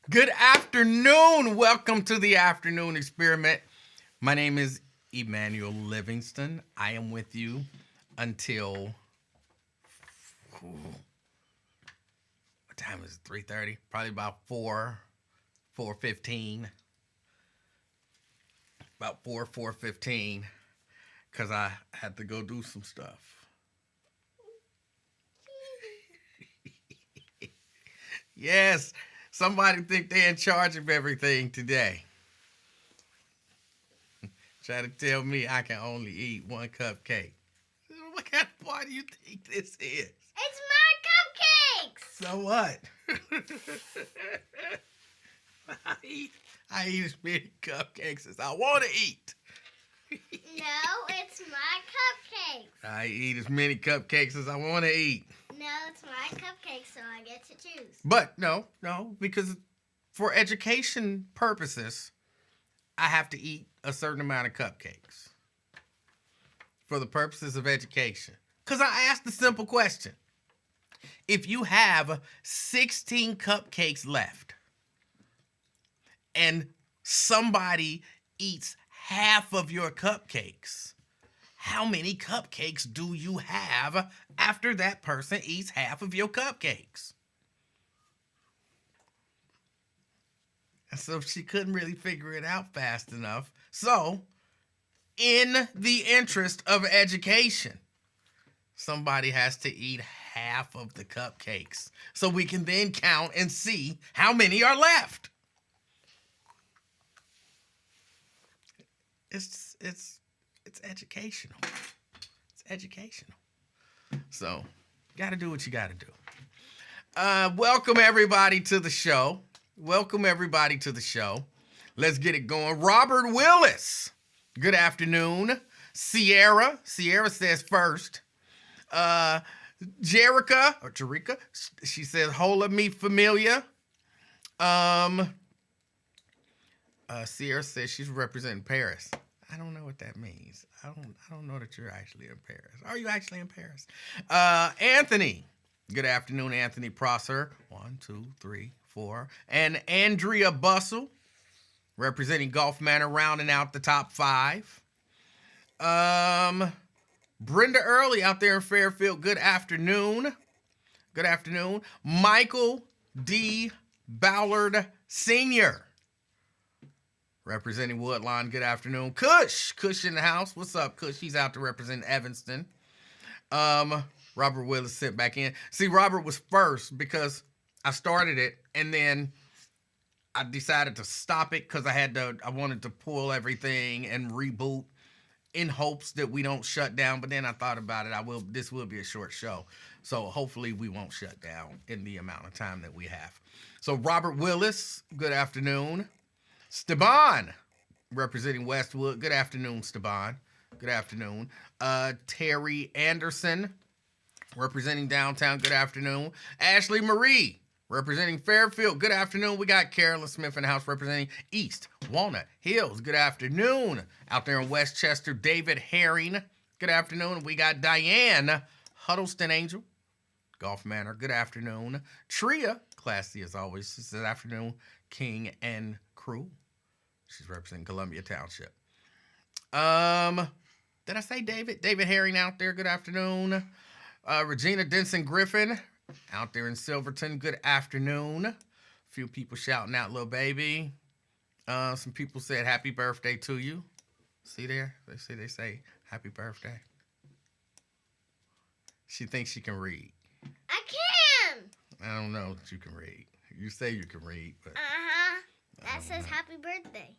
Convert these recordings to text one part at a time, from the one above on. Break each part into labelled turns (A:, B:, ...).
A: Good afternoon. Welcome to the afternoon experiment. My name is Emanuel Livingston. I am with you until what time is it? 3:30? Probably about 4:15. About 4:15 cuz I had to go do some stuff. Yes, somebody think they're in charge of everything today. Try to tell me I can only eat one cupcake. What kind of party do you think this is?
B: It's my cupcakes!
A: So what? I eat as many cupcakes as I want to eat.
B: No, it's my cupcakes.
A: I eat as many cupcakes as I want to eat.
B: No, it's my cupcakes, so I get to choose.
A: But no, because for education purposes, I have to eat a certain amount of cupcakes. For the purposes of education. Because I asked the simple question. If you have 16 cupcakes left and somebody eats half of your cupcakes, how many cupcakes do you have after that person eats half of your cupcakes? And so she couldn't really figure it out fast enough. So, in the interest of education, somebody has to eat half of the cupcakes so we can then count and see how many are left. It's educational. It's educational. So, got to do what you got to do. Welcome everybody to the show. Let's get it going. Robert Willis. Good afternoon. Sierra says first. Jerica, she says, "Hola, mi familia." Sierra says she's representing Paris. I don't know what that means. I don't know that you're actually in Paris. Are you actually in Paris? Anthony. Good afternoon, Anthony Prosser. 1, 2, 3, 4. And Andrea Bussell, representing Gulf Manor, rounding out the top 5. Brenda Early out there in Fairfield. Good afternoon. Michael D. Ballard Sr., representing Woodlawn. Good afternoon. Kush in the house. What's up, Kush? He's out to represent Evanston. Robert Willis sent back in. See, Robert was first because I started it and then I decided to stop it because I wanted to pull everything and reboot in hopes that we don't shut down. But then I thought about it. This will be a short show. So hopefully we won't shut down in the amount of time that we have. So Robert Willis, good afternoon. Steban, representing Westwood. Good afternoon, Steban. Good afternoon. Terry Anderson, representing downtown. Good afternoon. Ashley Marie, representing Fairfield. Good afternoon. We got Carolyn Smith in the house representing East Walnut Hills. Good afternoon. Out there in Westchester, David Herring. Good afternoon. We got Diane Huddleston Angel, Gulf Manor. Good afternoon. Tria, classy as always. She says afternoon, King and crew. She's representing Columbia Township. Did I say David? David Herring out there. Good afternoon. Regina Denson Griffin out there in Silverton. Good afternoon. A few people shouting out, little baby. Some people said happy birthday to you. See there? They say happy birthday. She thinks she can read.
B: I can!
A: I don't know that you can read. You say you can read, but
B: That says happy birthday.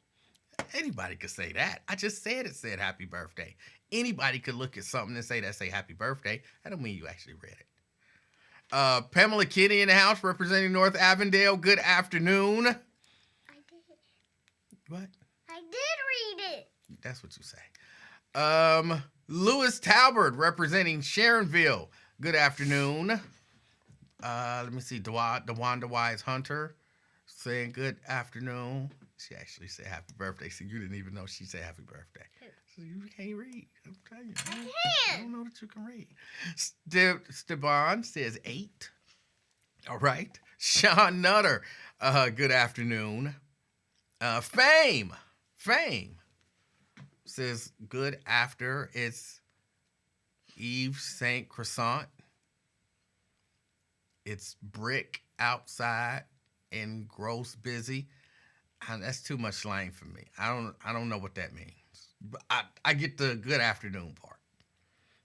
A: anybody could say that. I just said it said happy birthday. Anybody could look at something and say happy birthday. That don't mean you actually read it. Pamela Kitty in the house representing North Avondale. Good afternoon.
B: I did.
A: What?
B: I did read it.
A: That's what you say. Lewis Talbert representing Sharonville. Good afternoon. Let me see. DeWanda Wise Hunter saying good afternoon. She actually said happy birthday. So you didn't even know she said happy birthday. So you can't read. I'm telling you. I don't know that you can read. Steban says 8. All right. Sean Nutter, good afternoon. Fame says good after. It's Eve Saint Croissant. It's brick outside and gross busy. That's too much slang for me. I don't know what that means. But I get the good afternoon part.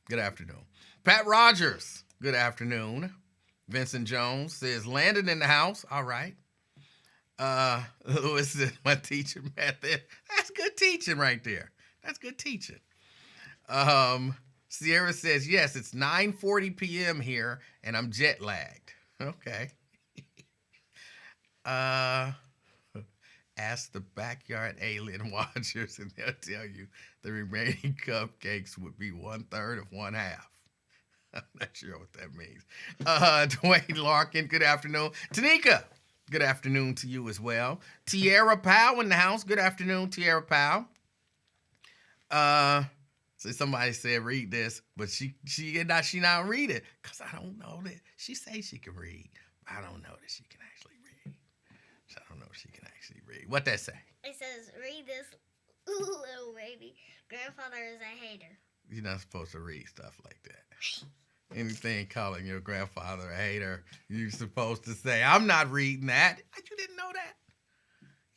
A: Good afternoon. Pat Rogers, good afternoon. Vincent Jones says landed in the house. All right. Lewis said my teaching method. That's good teaching right there. That's good teaching. Sierra says, yes, it's 9:40 p.m. here, and I'm jet lagged. Okay. Ask the backyard alien watchers, and they'll tell you the remaining cupcakes would be 1/3 of 1/2. I'm not sure what that means. Dwayne Larkin, good afternoon. Tanika, good afternoon to you as well. Tierra Powell in the house. Good afternoon, Tierra Powell. So somebody said read this, but she not read it because I don't know that she says she can read. I don't know that she can actually read. So I don't know if she can actually read. What that say?
B: It says, read this, little baby. Grandfather is a hater.
A: You're not supposed to read stuff like that. Anything calling your grandfather a hater, you're supposed to say, I'm not reading that. You didn't know that?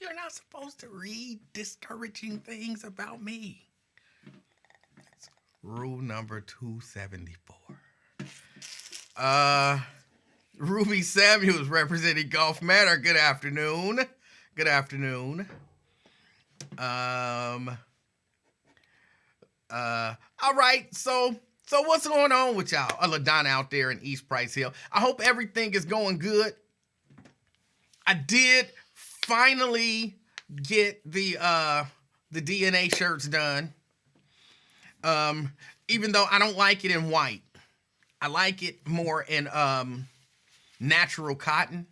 A: You're not supposed to read discouraging things about me. That's rule number 274. Ruby Samuels representing Gulf Matter. Good afternoon. Good afternoon. All right, so what's going on with y'all? LaDonna out there in East Price Hill. I hope everything is going good. I did finally get the DNA shirts done. Even though I don't like it in white. I like it more in natural cotton.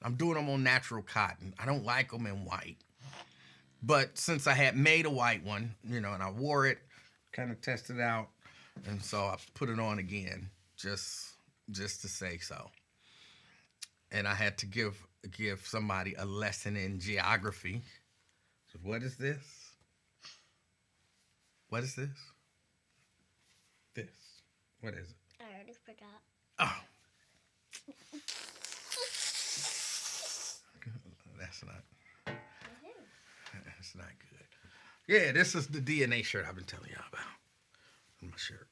A: I'm doing them on natural cotton. I don't like them in white. But since I had made a white one, and I wore it, kind of tested it out, and so I put it on again just to say so. And I had to give somebody a lesson in geography. So what is this? What is this? This. What is it?
B: I already forgot.
A: Oh. That's not good. Yeah, this is the DNA shirt I've been telling y'all about. My shirt.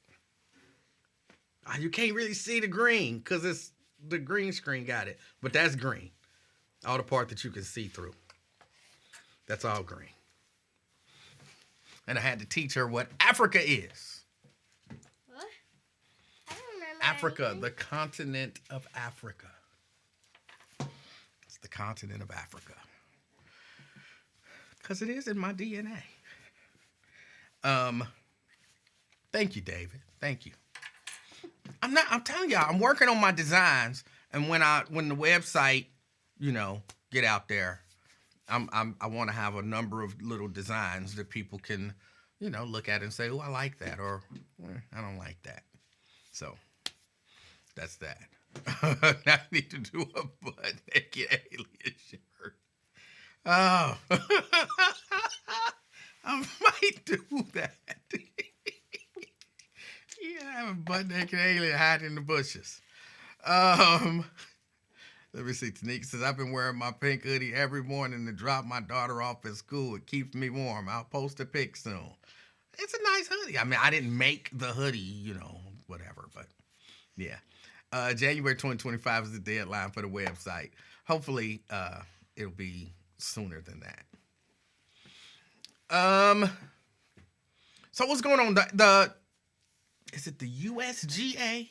A: You can't really see the green because it's the green screen got it, but that's green. All the part that you can see through. That's all green. And I had to teach her what Africa is.
B: What? I don't remember.
A: Africa,
B: anything.
A: the continent of Africa. It's the continent of Africa. Because it is in my DNA. Thank you, David. Thank you. I'm telling y'all, I'm working on my designs, and when the website, get out there, I want to have a number of little designs that people can, look at and say, oh, I like that, or I don't like that. So that's that. I need to do a butt naked alien shirt. Oh, I might do that. Yeah, I have a butt naked alien hiding in the bushes. Let me see. Tanika says, I've been wearing my pink hoodie every morning to drop my daughter off at school. It keeps me warm. I'll post a pic soon. It's a nice hoodie. I mean, I didn't make the hoodie, whatever, but yeah. January 2025 is the deadline for the website. Hopefully, it'll be sooner than that. So what's going on? Is it the USGA?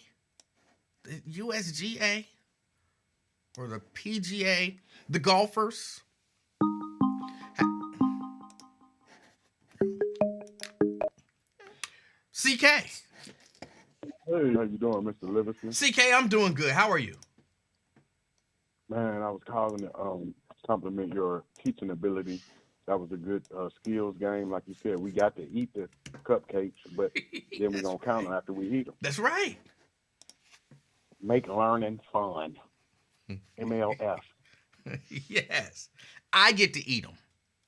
A: The USGA? Or the PGA? The golfers? CK.
C: Hey, how you doing, Mr. Livingston?
A: CK, I'm doing good. How are you?
C: Man, I was calling to compliment your teaching ability. That was a good skills game. Like you said, we got to eat the cupcakes, but then we're going to count them after we eat them.
A: That's right.
C: Make learning fun. MLF.
A: Yes, I get to eat them.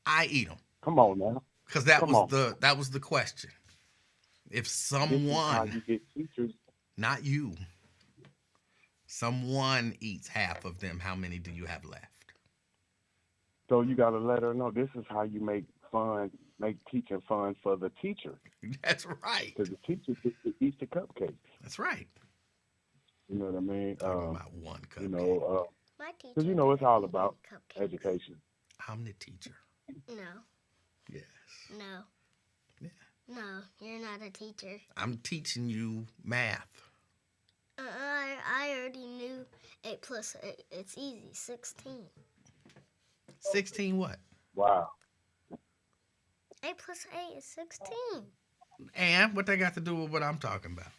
A: I eat them
C: Come on now.
A: because that
C: Come
A: was
C: on.
A: the question. If
C: This is how
A: someone,
C: you get teachers.
A: not you, someone eats half of them, how many do you have left?
C: So you gotta let her know this is how you make teaching fun for the teacher.
A: That's right.
C: Because the teacher gets to eat the cupcake.
A: That's right.
C: You know what I mean?
A: Talking about one cupcake.
C: You know,
B: My teacher.
C: because you know it's all about
B: cupcakes.
C: education.
A: I'm the teacher.
B: No.
A: Yes.
B: No.
A: Yeah.
B: No, you're not a teacher.
A: I'm teaching you math.
B: I already knew 8 plus 8. It's easy. 16.
A: 16 what?
C: Wow.
B: 8 plus 8 is 16.
A: And what they got to do with what I'm talking about?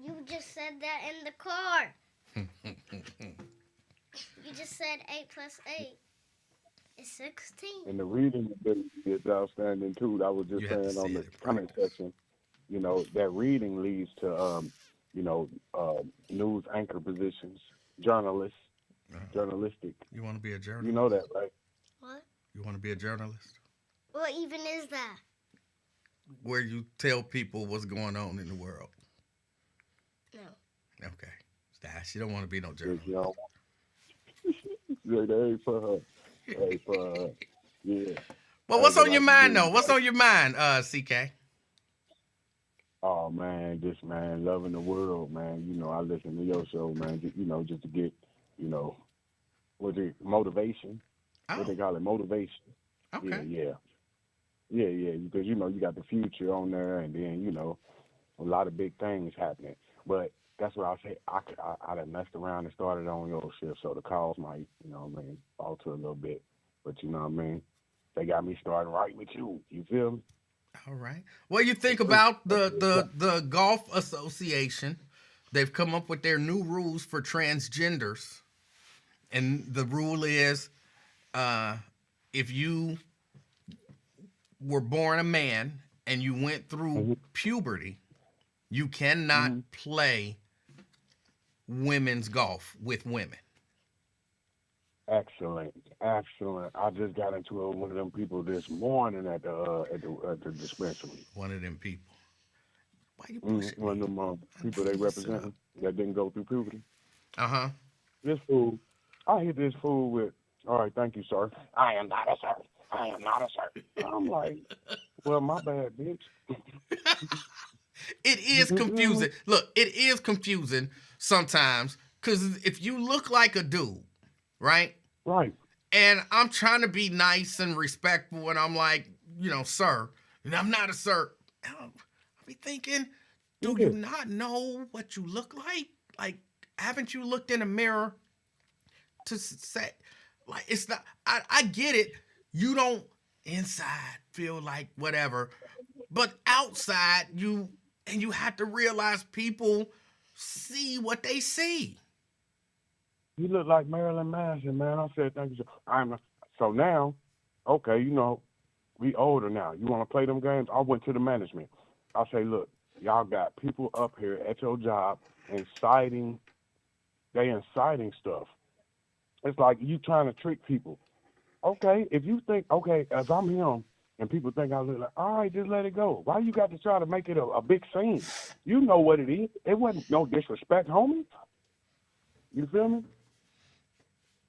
B: You just said that in the car. You just said 8 plus 8 is 16.
C: And the reading ability is outstanding too. I was just
A: You have to
C: saying on
A: see
C: the
A: it in
C: comment
A: practice.
C: section, you know, that reading leads to, news anchor positions, journalists, journalistic.
A: You want to be a journalist?
C: You know that, right?
B: What?
A: You want to be a journalist?
B: What even is that?
A: Where you tell people what's going on in the world.
B: No.
A: Okay. Stash, you don't want to be no
C: Yes,
A: journalist.
C: you know. Yeah, they ain't for her. They ain't for her. Yeah.
A: Well, what's
C: I
A: on your
C: like
A: mind,
C: to do
A: though? What's on your mind, CK?
C: Oh man, just man, loving the world, man. You know, I listen to your show, man. Just to get, motivation. What they
A: Oh,
C: call it, motivation.
A: okay.
C: Yeah. Because you got the future on there, and then a lot of big things happening. But that's what I say. I done messed around and started on your shift, so the calls might, alter a little bit. But you know what I mean? They got me starting right with you. You feel me?
A: All right. Well, you think about the Golf Association. They've come up with their new rules for transgenders. And the rule is if you were born a man and you went through puberty, you cannot play women's golf with women.
C: Excellent. I just got into it with one of them people this morning at the dispensary.
A: One of them people. Why you pushing
C: One
A: me?
C: of them people they represent that didn't go through puberty.
A: Uh-huh.
C: This fool, I hit this fool with, all right, thank you, sir. I am not a sir. I am not a sir. I'm like, well, my bad, bitch.
A: It is confusing. Look, it is confusing sometimes because if you look like a dude, right?
C: Right.
A: And I'm trying to be nice and respectful, and I'm like, sir, and I'm not a sir. I'll be thinking, do you not know what you look like? Like, haven't you looked in a mirror to say, like, it's not, I get it. You don't inside feel like whatever, but outside you have to realize people see what they see.
C: You look like Marilyn Manson, man. I said, thank you, sir. So now, okay, we older now. You want to play them games? I went to the management. I say, look, y'all got people up here at your job inciting stuff. It's like you trying to trick people. Okay, if you think, okay, as I'm him, and people think I look like, all right, just let it go. Why you got to try to make it a big scene? You know what it is. It wasn't no disrespect, homie. You feel me?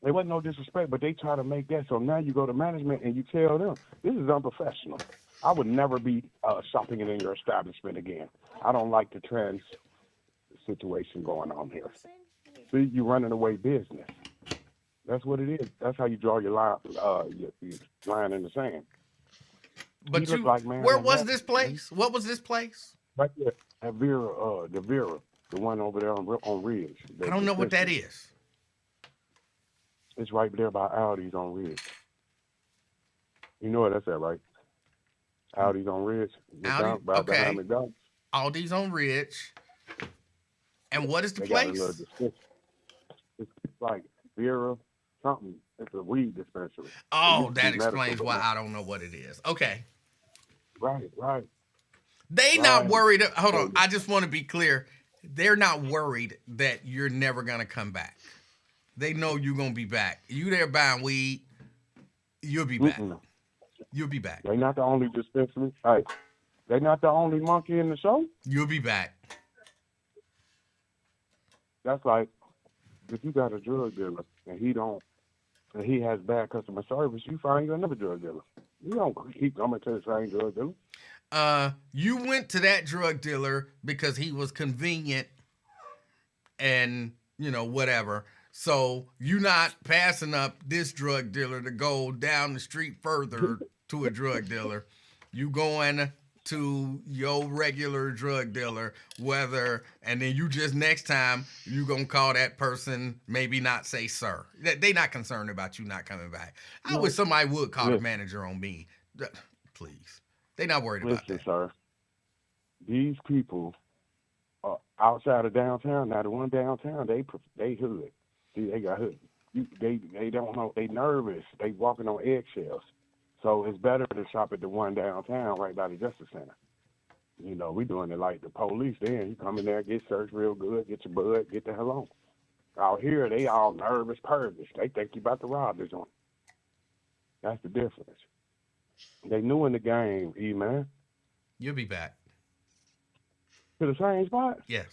C: There wasn't no disrespect, but they try to make that. So now you go to management and you tell them, this is unprofessional. I would never be shopping in your establishment again. I don't like the trans situation going on here. See, you running away business. That's what it is. That's how you draw your line, your line in the sand.
A: But
C: look like, man,
A: where
C: like
A: was
C: that.
A: this place? What was this place?
C: Right there, at Vera, the one over there on Ridge.
A: I don't know what that is.
C: It's right there by Aldi's on Ridge. You know where that's at, right? Aldi's on Ridge.
A: Aldi, okay.
C: Behind McDonald's.
A: Aldi's on Ridge. And what is the
C: They
A: place?
C: got a little dispensary. It's like Vera something. It's a weed dispensary.
A: Oh, that explains why I don't know what it is. Okay.
C: Right.
A: They not worried. Hold on. I just want to be clear. they're not worried that you're never gonna come back. They know you're gonna be back. You there buying weed, you'll be back.
C: Mm-mm.
A: You'll be back.
C: They not the only dispensary. Hey, they not the only monkey in the show.
A: You'll be back.
C: That's like if you got a drug dealer and he has bad customer service, you find you another drug dealer. You don't keep coming to the same drug dealer.
A: You went to that drug dealer because he was convenient and, whatever. So you're not passing up this drug dealer to go down the street further to a drug dealer. You going to your regular drug dealer, and then you just next time you gonna call that person, maybe not say sir. They not concerned about you not coming back. I wish somebody would call the manager on me. Please. They not worried about that.
C: Listen, sir. These people are outside of downtown. Now the one downtown, they hood. See, they got hood. They don't know. They nervous. They walking on eggshells. So it's better to shop at the one downtown right by the Justice Center. We doing it like the police then. You come in there, get searched real good, get your bud, get the hell on. Out here, they all nervous pervs. They think you about to rob this joint. That's the difference. They new in the game, man.
A: You'll be back.
C: To the same spot?
A: Yes.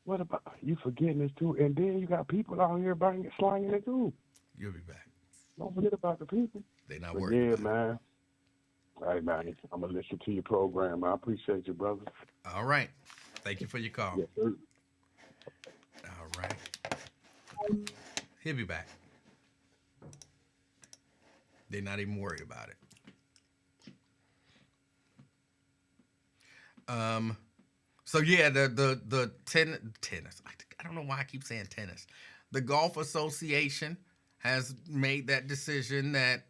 C: What about, you forgetting this too? And then you got people out here slanging it too.
A: You'll be back.
C: Don't forget about the people.
A: They not
C: But
A: worried.
C: yeah, man. Hey, man, I'm going to listen to your program. I appreciate you, brother.
A: All right. Thank you for your call.
C: Yes, sir.
A: All right. He'll be back. They're not even worried about it. So yeah, the tennis. I don't know why I keep saying tennis. The Golf Association has made that decision that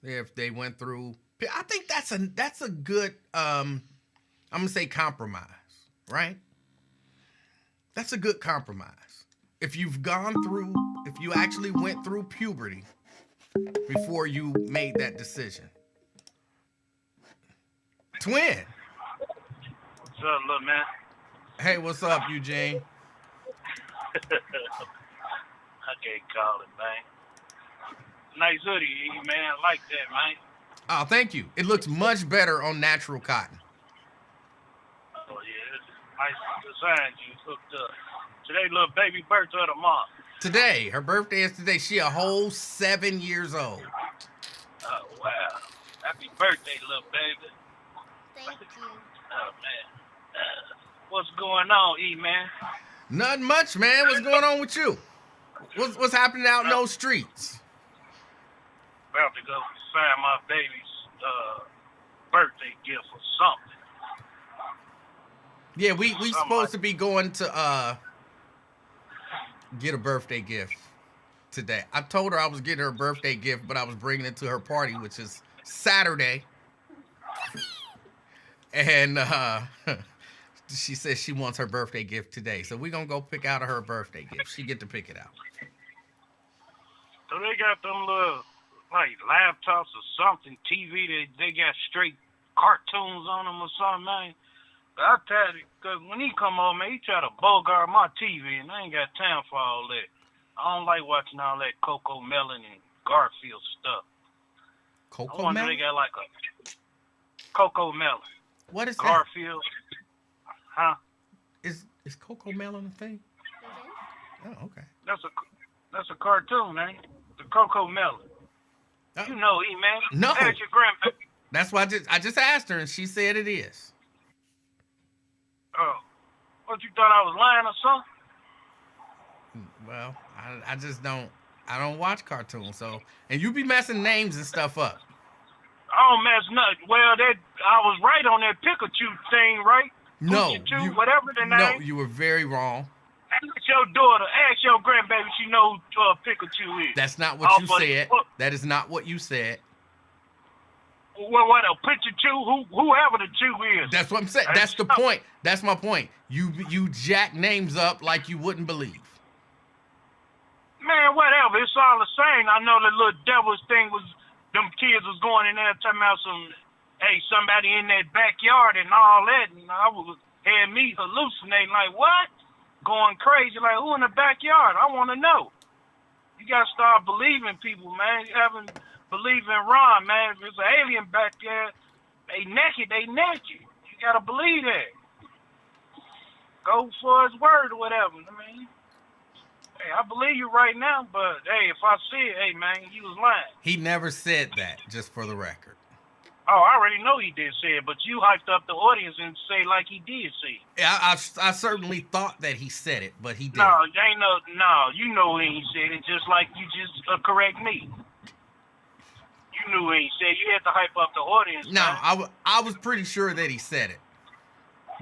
A: if they went through, I think that's a good I'm gonna say compromise, right? That's a good compromise. If you actually went through puberty before you made that decision. Twin.
D: What's up, little man?
A: Hey, what's up, Eugene?
D: I can't call it, man. Nice hoodie, man. I like that, man.
A: Oh, thank you. It looks much better on natural cotton.
D: Oh, yeah. It's nice design you hooked up. Today, little baby birthday of the month.
A: Today, her birthday is today. She a whole 7 years old.
D: Oh, wow. Happy birthday, little baby.
B: Thank you.
D: Oh, man. What's going on, E-Man?
A: Nothing much, man. What's going on with you? What's happening out in those streets?
D: About to go find my baby's birthday gift or something.
A: Yeah, we supposed to be going to get a birthday gift today. I told her I was getting her a birthday gift, but I was bringing it to her party, which is Saturday. And she says she wants her birthday gift today. So we're going to go pick out her birthday gift. She get to pick it out.
D: So they got them little, like, laptops or something, TV, they got straight cartoons on them or something, man. But I tell you, because when he come home, man, he try to bogart my TV, and I ain't got time for all that. I don't like watching all that Coco Melon and Garfield stuff.
A: Coco
D: I wonder
A: Melon?
D: they got like a Coco Melon.
A: What is
D: Garfield. Huh?
A: that? Is Coco Melon a thing?
B: Mm-hmm.
A: Oh, okay.
D: That's a cartoon, man. The Coco Melon.
A: Oh.
D: You know, E-Man.
A: No.
D: Ask your grandpa.
A: That's why I just asked her, and she said it is.
D: Oh. What, you thought I was lying or something?
A: Well, I just don't watch cartoons, so, and you be messing names and stuff up.
D: I don't mess nothing. Well, I was right on that Pikachu thing, right?
A: No,
D: Pikachu, whatever the name.
A: No, you were very wrong.
D: Ask your daughter, ask your grandbaby, she knows who Pikachu is.
A: That's not what you said. That is not what you said.
D: Well, what a Pikachu, whoever the Chew is.
A: That's what I'm saying. That's the point. That's my point. You jack names up like you wouldn't believe.
D: Man, whatever. It's all the same. I know the little devil's thing was, them kids was going in there talking about somebody in that backyard and all that. And I was had me hallucinating like, what? Going crazy like, who in the backyard? I want to know. You got to start believing people, man. You haven't believed in Ron, man. If there's an alien back there, they naked. You got to believe that. Go for his word or whatever. I mean, hey, I believe you right now, but hey, if I see it, hey, man, you was lying.
A: He never said that, just for the record.
D: Oh, I already know he did say it, but you hyped up the audience and say like he did say it.
A: Yeah, I certainly thought that he said it, but he didn't.
D: No, you know when he said it, just like you just correct me. You knew when he said it. You had to hype up the audience.
A: No,
D: man.
A: I was pretty sure that he said it,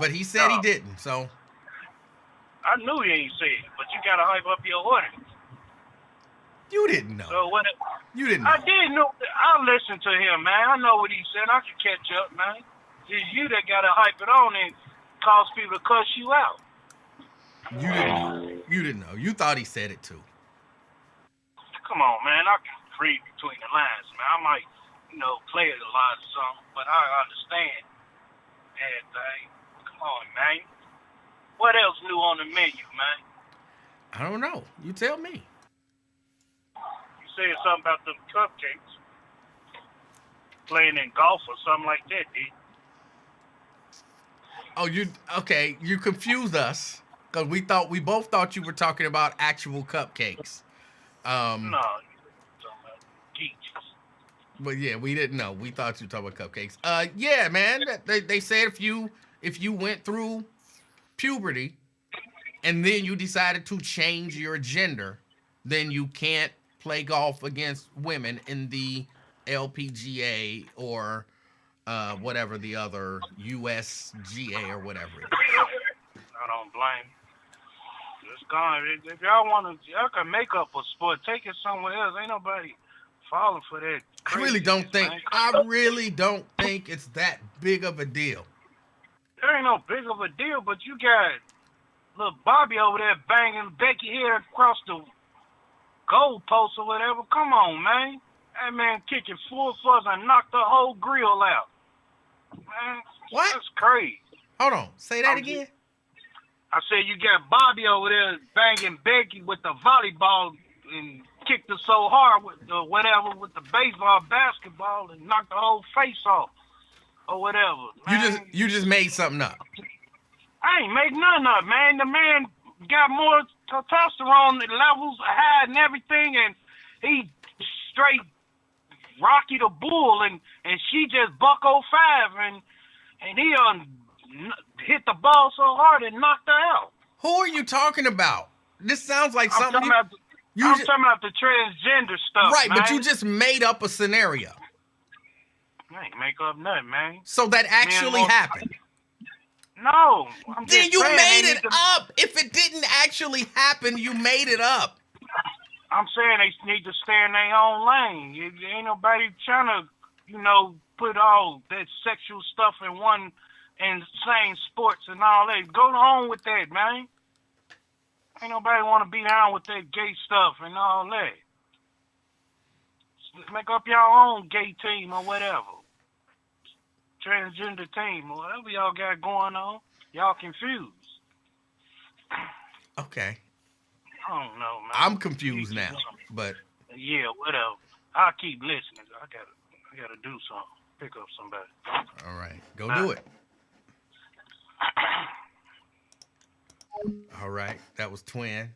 A: but he said he didn't. So
D: I knew he ain't say it, but you gotta hype up your audience.
A: you didn't know.
D: So what?
A: You didn't know.
D: I did know. I listened to him, man. I know what he said. I can catch up, man. It's you that gotta hype it on and cause people to cuss you out.
A: You didn't know. You didn't know. You thought he said it too.
D: Come on, man. I can read between the lines, man. I might, play it a lot or something, but I understand everything. Come on, man. What else new on the menu, man?
A: I don't know. You tell me.
D: You said something about them cupcakes. Playing in golf or something like that, dude.
A: Oh, okay. You confused us because we both thought you were talking about actual cupcakes.
D: No, you're talking about geeks.
A: But yeah, we didn't know. We thought you were talking about cupcakes. Yeah, man. They said if you went through puberty and then you decided to change your gender, then you can't play golf against women in the LPGA or whatever the other USGA or whatever it is.
D: I don't blame. It's gone. If y'all want to, y'all can make up a sport. Take it somewhere else. Ain't nobody falling for that.
A: I really don't think it's that big of a deal.
D: There ain't no big of a deal, but you got little Bobby over there banging Becky here across the goal post or whatever. Come on, man. That man kicking full fuzz and knocked the whole grill out. Man,
A: What?
D: That's crazy.
A: Hold on. Say that again.
D: I said you got Bobby over there banging Becky with the volleyball and kicked her so hard with the whatever with the baseball, basketball, and knocked the whole face off or whatever. Man,
A: You just made something up.
D: I ain't make none of it, man. The man got more testosterone levels high and everything, and he straight Rocky the Bull, and she just buck 05, and he hit the ball so hard and knocked her out.
A: Who are you talking about? This sounds like
D: I'm
A: something
D: talking about the transgender stuff,
A: right,
D: man.
A: but you just made up a scenario.
D: I ain't make up nothing, man.
A: So that actually happened.
D: No.
A: Then you made it up. If it didn't actually happen, you made it up.
D: I'm saying they need to stay in their own lane. Ain't nobody trying to, put all that sexual stuff in one and same sports and all that. Go on with that, man. Ain't nobody want to be down with that gay stuff and all that. Just make up your own gay team or whatever. Transgender team or whatever y'all got going on. Y'all confused.
A: Okay.
D: I don't know, man.
A: I'm confused now, but
D: yeah, whatever. I'll keep listening. I gotta do something. Pick up somebody.
A: all right, go do it. All right, that was Twin.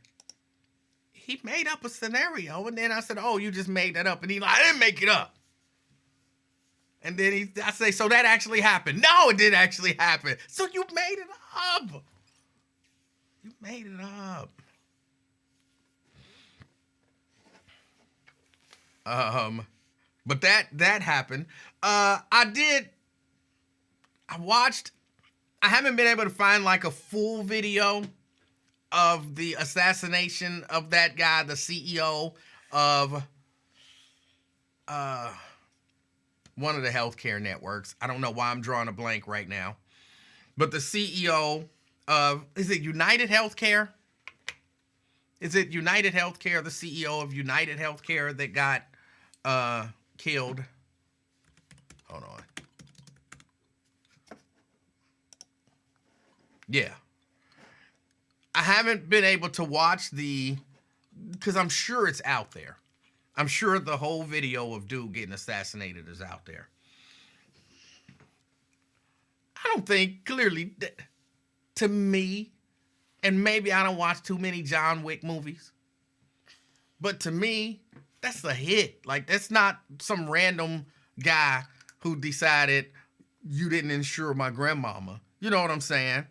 A: He made up a scenario, and then I said, "Oh, you just made that up," and he's like, "I didn't make it up." And then I say, "So that actually happened?" No, it didn't actually happen. So you made it up. You made it up. But that happened. I haven't been able to find like a full video of the assassination of that guy, the CEO of one of the healthcare networks. I don't know why I'm drawing a blank right now. But the CEO of, is it United Healthcare? Is it United Healthcare, the CEO of United Healthcare that got killed? Hold on. Yeah. I haven't been able to watch because I'm sure it's out there. I'm sure the whole video of dude getting assassinated is out there. I don't think, clearly, to me, and maybe I don't watch too many John Wick movies, but to me, that's a hit. Like, that's not some random guy who decided you didn't insure my grandmama. You know what I'm saying?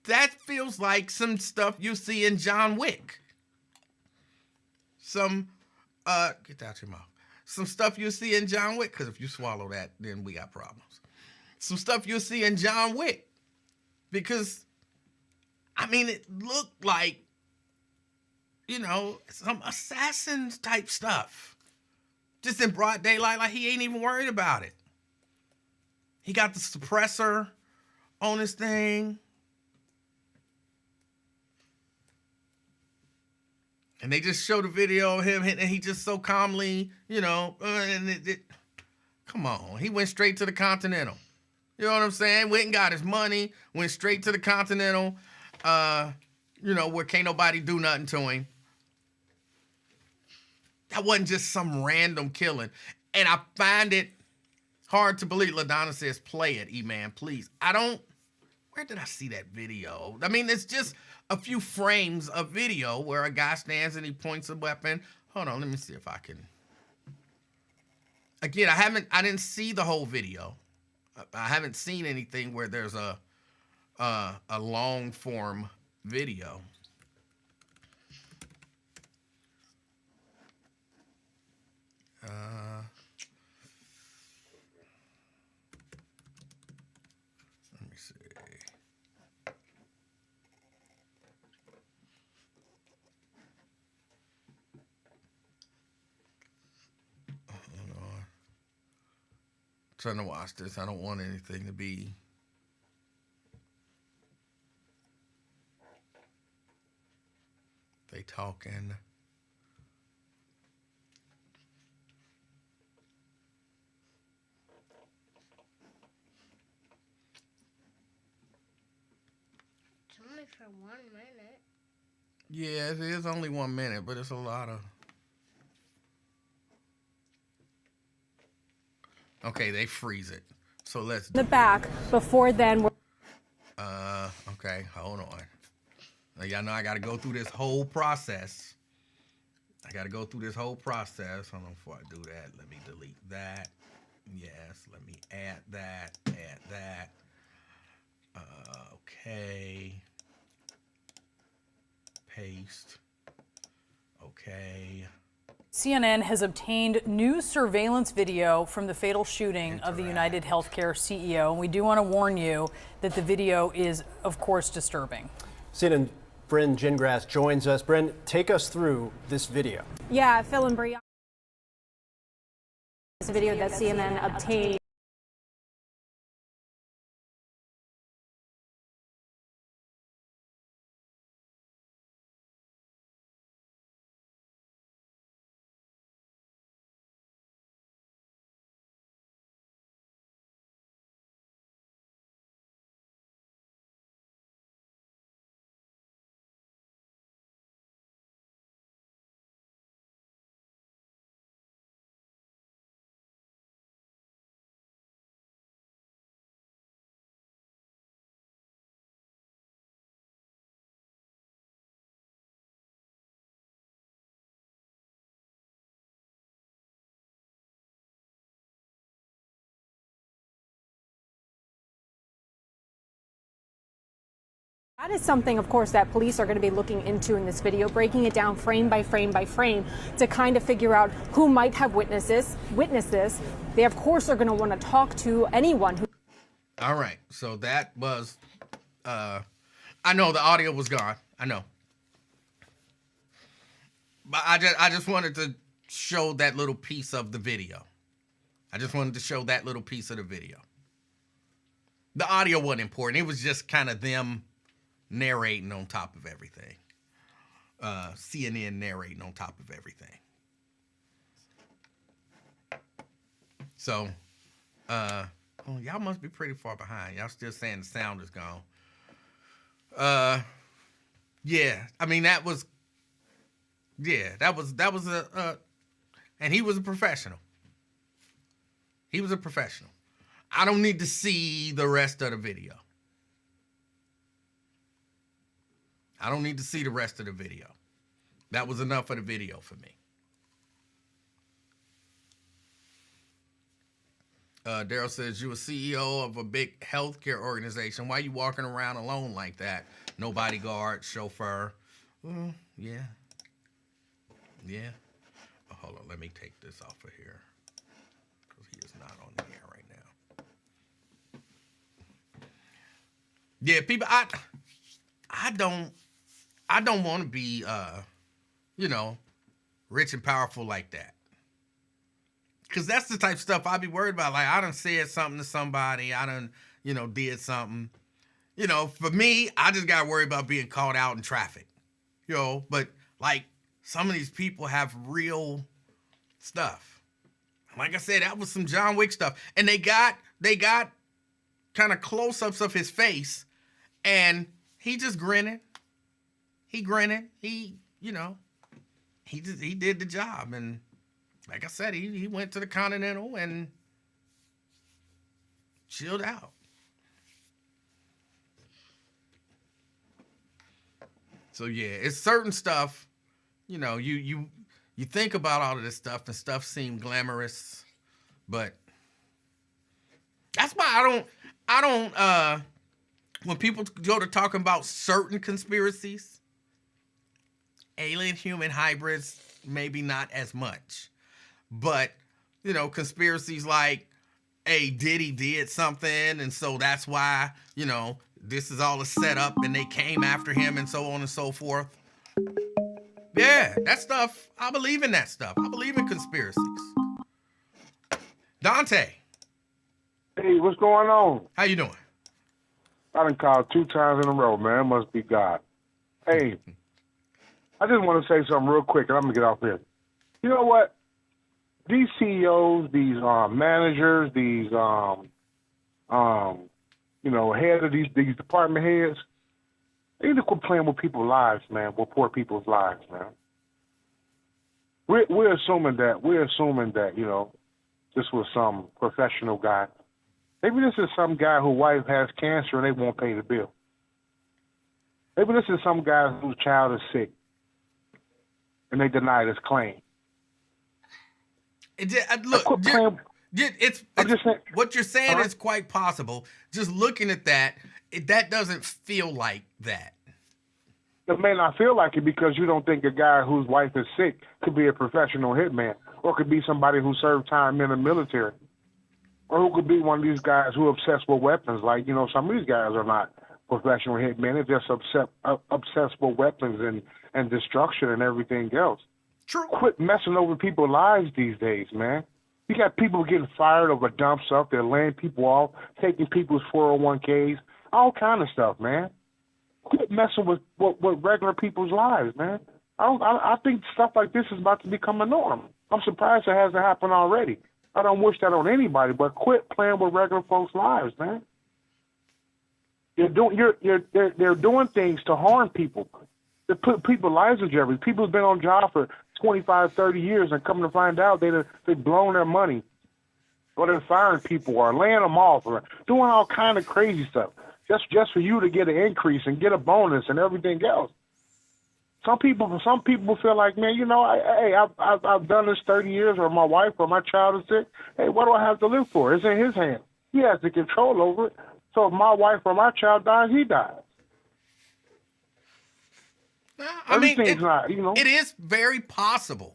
A: That feels like some stuff you see in John Wick. Get that out your mouth. Some stuff you see in John Wick, because if you swallow that, then we got problems. Some stuff you'll see in John Wick. Because, I mean, it looked like, some assassins type stuff. Just in broad daylight, like he ain't even worried about it. He got the suppressor on his thing. And they just showed a video of him hitting, and he just so calmly, come on. He went straight to the Continental. You know what I'm saying? Went and got his money, went straight to the Continental, where can't nobody do nothing to him. That wasn't just some random killing. And I find it hard to believe. LaDonna says, play it, E-Man, please. Where did I see that video? I mean, it's just a few frames of video where a guy stands and he points a weapon. Hold on, let me see if I can. Again, I didn't see the whole video. I haven't seen anything where there's a long form video. Let me see. Hold on. Trying to watch this. I don't want anything to be. They talking.
B: It's only for 1 minute.
A: Yeah, it is only 1 minute, but it's a lot of. Okay, they freeze it. So let's.
E: The back before then.
A: Okay, hold on. Now, y'all know I got to go through this whole process. Hold on, before I do that, let me delete that. Yes, let me add that. Okay. Paste. Okay.
E: CNN has obtained new surveillance video from the fatal shooting of the United Healthcare CEO. And we do want to warn you that the video is, of course, disturbing.
F: CNN Bryn Gingras joins us. Bryn, take us through this video.
E: Yeah, Phil and Brianna. This video that CNN obtained. That is something, of course, that police are going to be looking into in this video, breaking it down frame by frame by frame to kind of figure out who might have witnessed this. They, of course, are going to want to talk to anyone who.
A: All right. So that was, I know the audio was gone. I know. But I just wanted to show that little piece of the video. The audio wasn't important. It was just kind of them narrating on top of everything. CNN narrating on top of everything. So, y'all must be pretty far behind. Y'all still saying the sound is gone. Yeah, I mean that was and he was a professional. He was a professional. I don't need to see the rest of the video. I don't need to see the rest of the video. That was enough of the video for me. Daryl says, you're a CEO of a big healthcare organization. Why are you walking around alone like that? No bodyguard, chauffeur. Well, yeah. Yeah. Oh, hold on. Let me take this off of here. Because he is not on the air right now. Yeah, people, I don't want to be, rich and powerful like that. Because that's the type of stuff I'd be worried about. Like, I done said something to somebody. I done, did something. For me, I just got to worry about being caught out in traffic. But, like, some of these people have real stuff. Like I said, that was some John Wick stuff. And they got kind of close-ups of his face. And he just grinning. He grinning. He did the job. And like I said, he went to the Continental and chilled out. So yeah, it's certain stuff, you think about all of this stuff and stuff seem glamorous, but that's why I don't when people go to talking about certain conspiracies, alien human hybrids, maybe not as much. But, conspiracies like, hey, Diddy did something, and so that's why, this is all a setup, and they came after him, and so on and so forth. Yeah, that stuff, I believe in that stuff. I believe in conspiracies. Dante.
C: Hey, what's going on?
A: How you doing?
C: I done called 2 times in a row, man. It must be God. Hey, I just want to say something real quick, and I'm going to get off here. You know what? These CEOs, these managers, these head of these department heads, they need to quit playing with people's lives, man. With poor people's lives, man. We're assuming that this was some professional guy. Maybe this is some guy whose wife has cancer and they won't pay the bill. Maybe this is some guy whose child is sick and they denied his claim.
A: Look, what you're saying is quite possible. Just looking at that, that doesn't feel like that.
C: It may not feel like it because you don't think a guy whose wife is sick could be a professional hitman, or could be somebody who served time in the military, or who could be one of these guys who are obsessed with weapons. Like, some of these guys are not professional hitmen. They're just obsessed with weapons and destruction and everything else.
A: True.
C: Quit messing over people's lives these days, man. You got people getting fired over dumb stuff. They're laying people off, taking people's 401ks, all kind of stuff, man. Quit messing with regular people's lives, man. I think stuff like this is about to become a norm. I'm surprised it hasn't happened already. I don't wish that on anybody, but quit playing with regular folks' lives, man. They're doing things to harm people. They put people's lives in jeopardy. People have been on job for 25, 30 years and come to find out they've blown their money, or they're firing people, or laying them off, or doing all kind of crazy stuff just for you to get an increase and get a bonus and everything else. Some people feel like, man, I've done this 30 years, or my wife or my child is sick. Hey, what do I have to live for? It's in his hands. He has the control over it. So if my wife or my child dies, he dies.
A: It is very possible,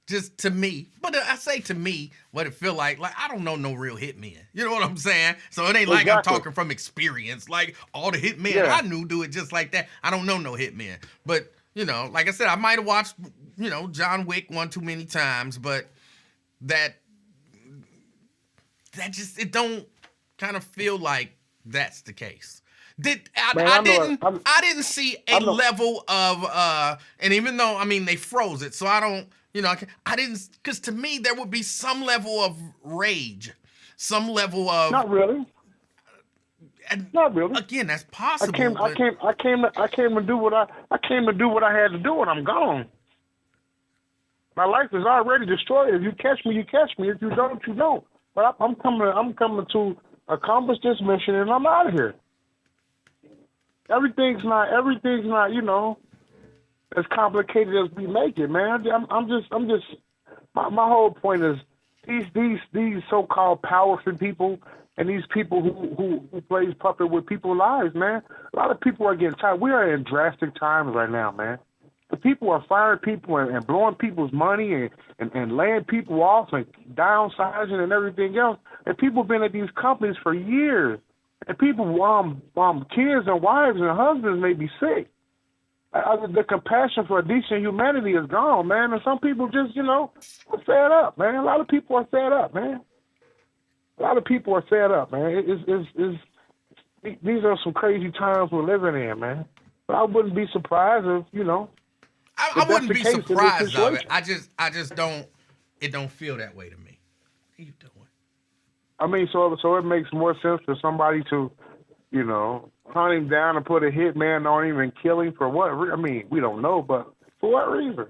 A: just to me. But I say to me, what it feel like I don't know no real hitmen. You know what I'm saying? So it ain't like I'm talking from experience. Like all the hitmen I knew do it just like that. I don't know no hitmen. But, like I said, I might have watched, John Wick one too many times, but that just, it don't kind of feel like that's the case. I didn't see a level of and even though they froze it, so I don't, I didn't, because to me there would be some level of rage, some level of,
C: not really.
A: And
C: Not really.
A: again, that's
C: I
A: possible.
C: came and do what I had to do, and I'm gone. My life is already destroyed. If you catch me, you catch me. If you don't, you don't. But I'm coming to accomplish this mission, and I'm out of here. Everything's not, as complicated as we make it, man. I'm just. My whole point is these so-called powerful people and these people who plays puppet with people's lives, man. A lot of people are getting tired. We are in drastic times right now, man. The people are firing people and blowing people's money and laying people off and downsizing and everything else. And people have been at these companies for years. And people, kids and wives and husbands may be sick. The compassion for decent humanity is gone, man. And some people just, are fed up, man. A lot of people are fed up, man. These are some crazy times we're living in, man. But I wouldn't be surprised if,
A: I wouldn't be surprised of it. I just don't. It don't feel that way to me. What are you doing?
C: I mean, so it makes more sense for somebody to, hunt him down and put a hitman on him and kill him for what? I mean, we don't know, but for what reason?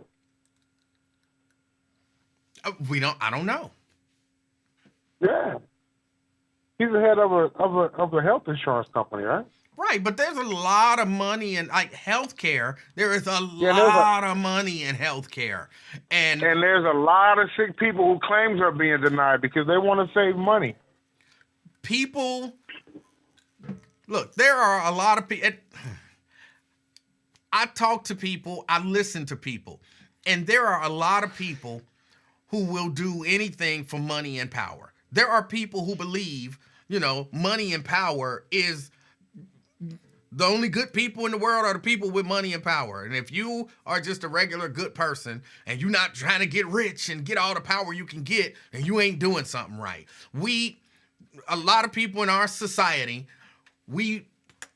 A: I don't know.
C: Yeah, he's the head of a health insurance company, right?
A: Right, but there's a lot of money in healthcare. There is a lot of money in healthcare, and
C: there's a lot of sick people who claims are being denied because they want to save money.
A: People, look, there are a lot of people. I talk to people, I listen to people, and there are a lot of people who will do anything for money and power. There are people who believe, money and power is. The only good people in the world are the people with money and power. And if you are just a regular good person and you're not trying to get rich and get all the power you can get, then you ain't doing something right. A lot of people in our society, we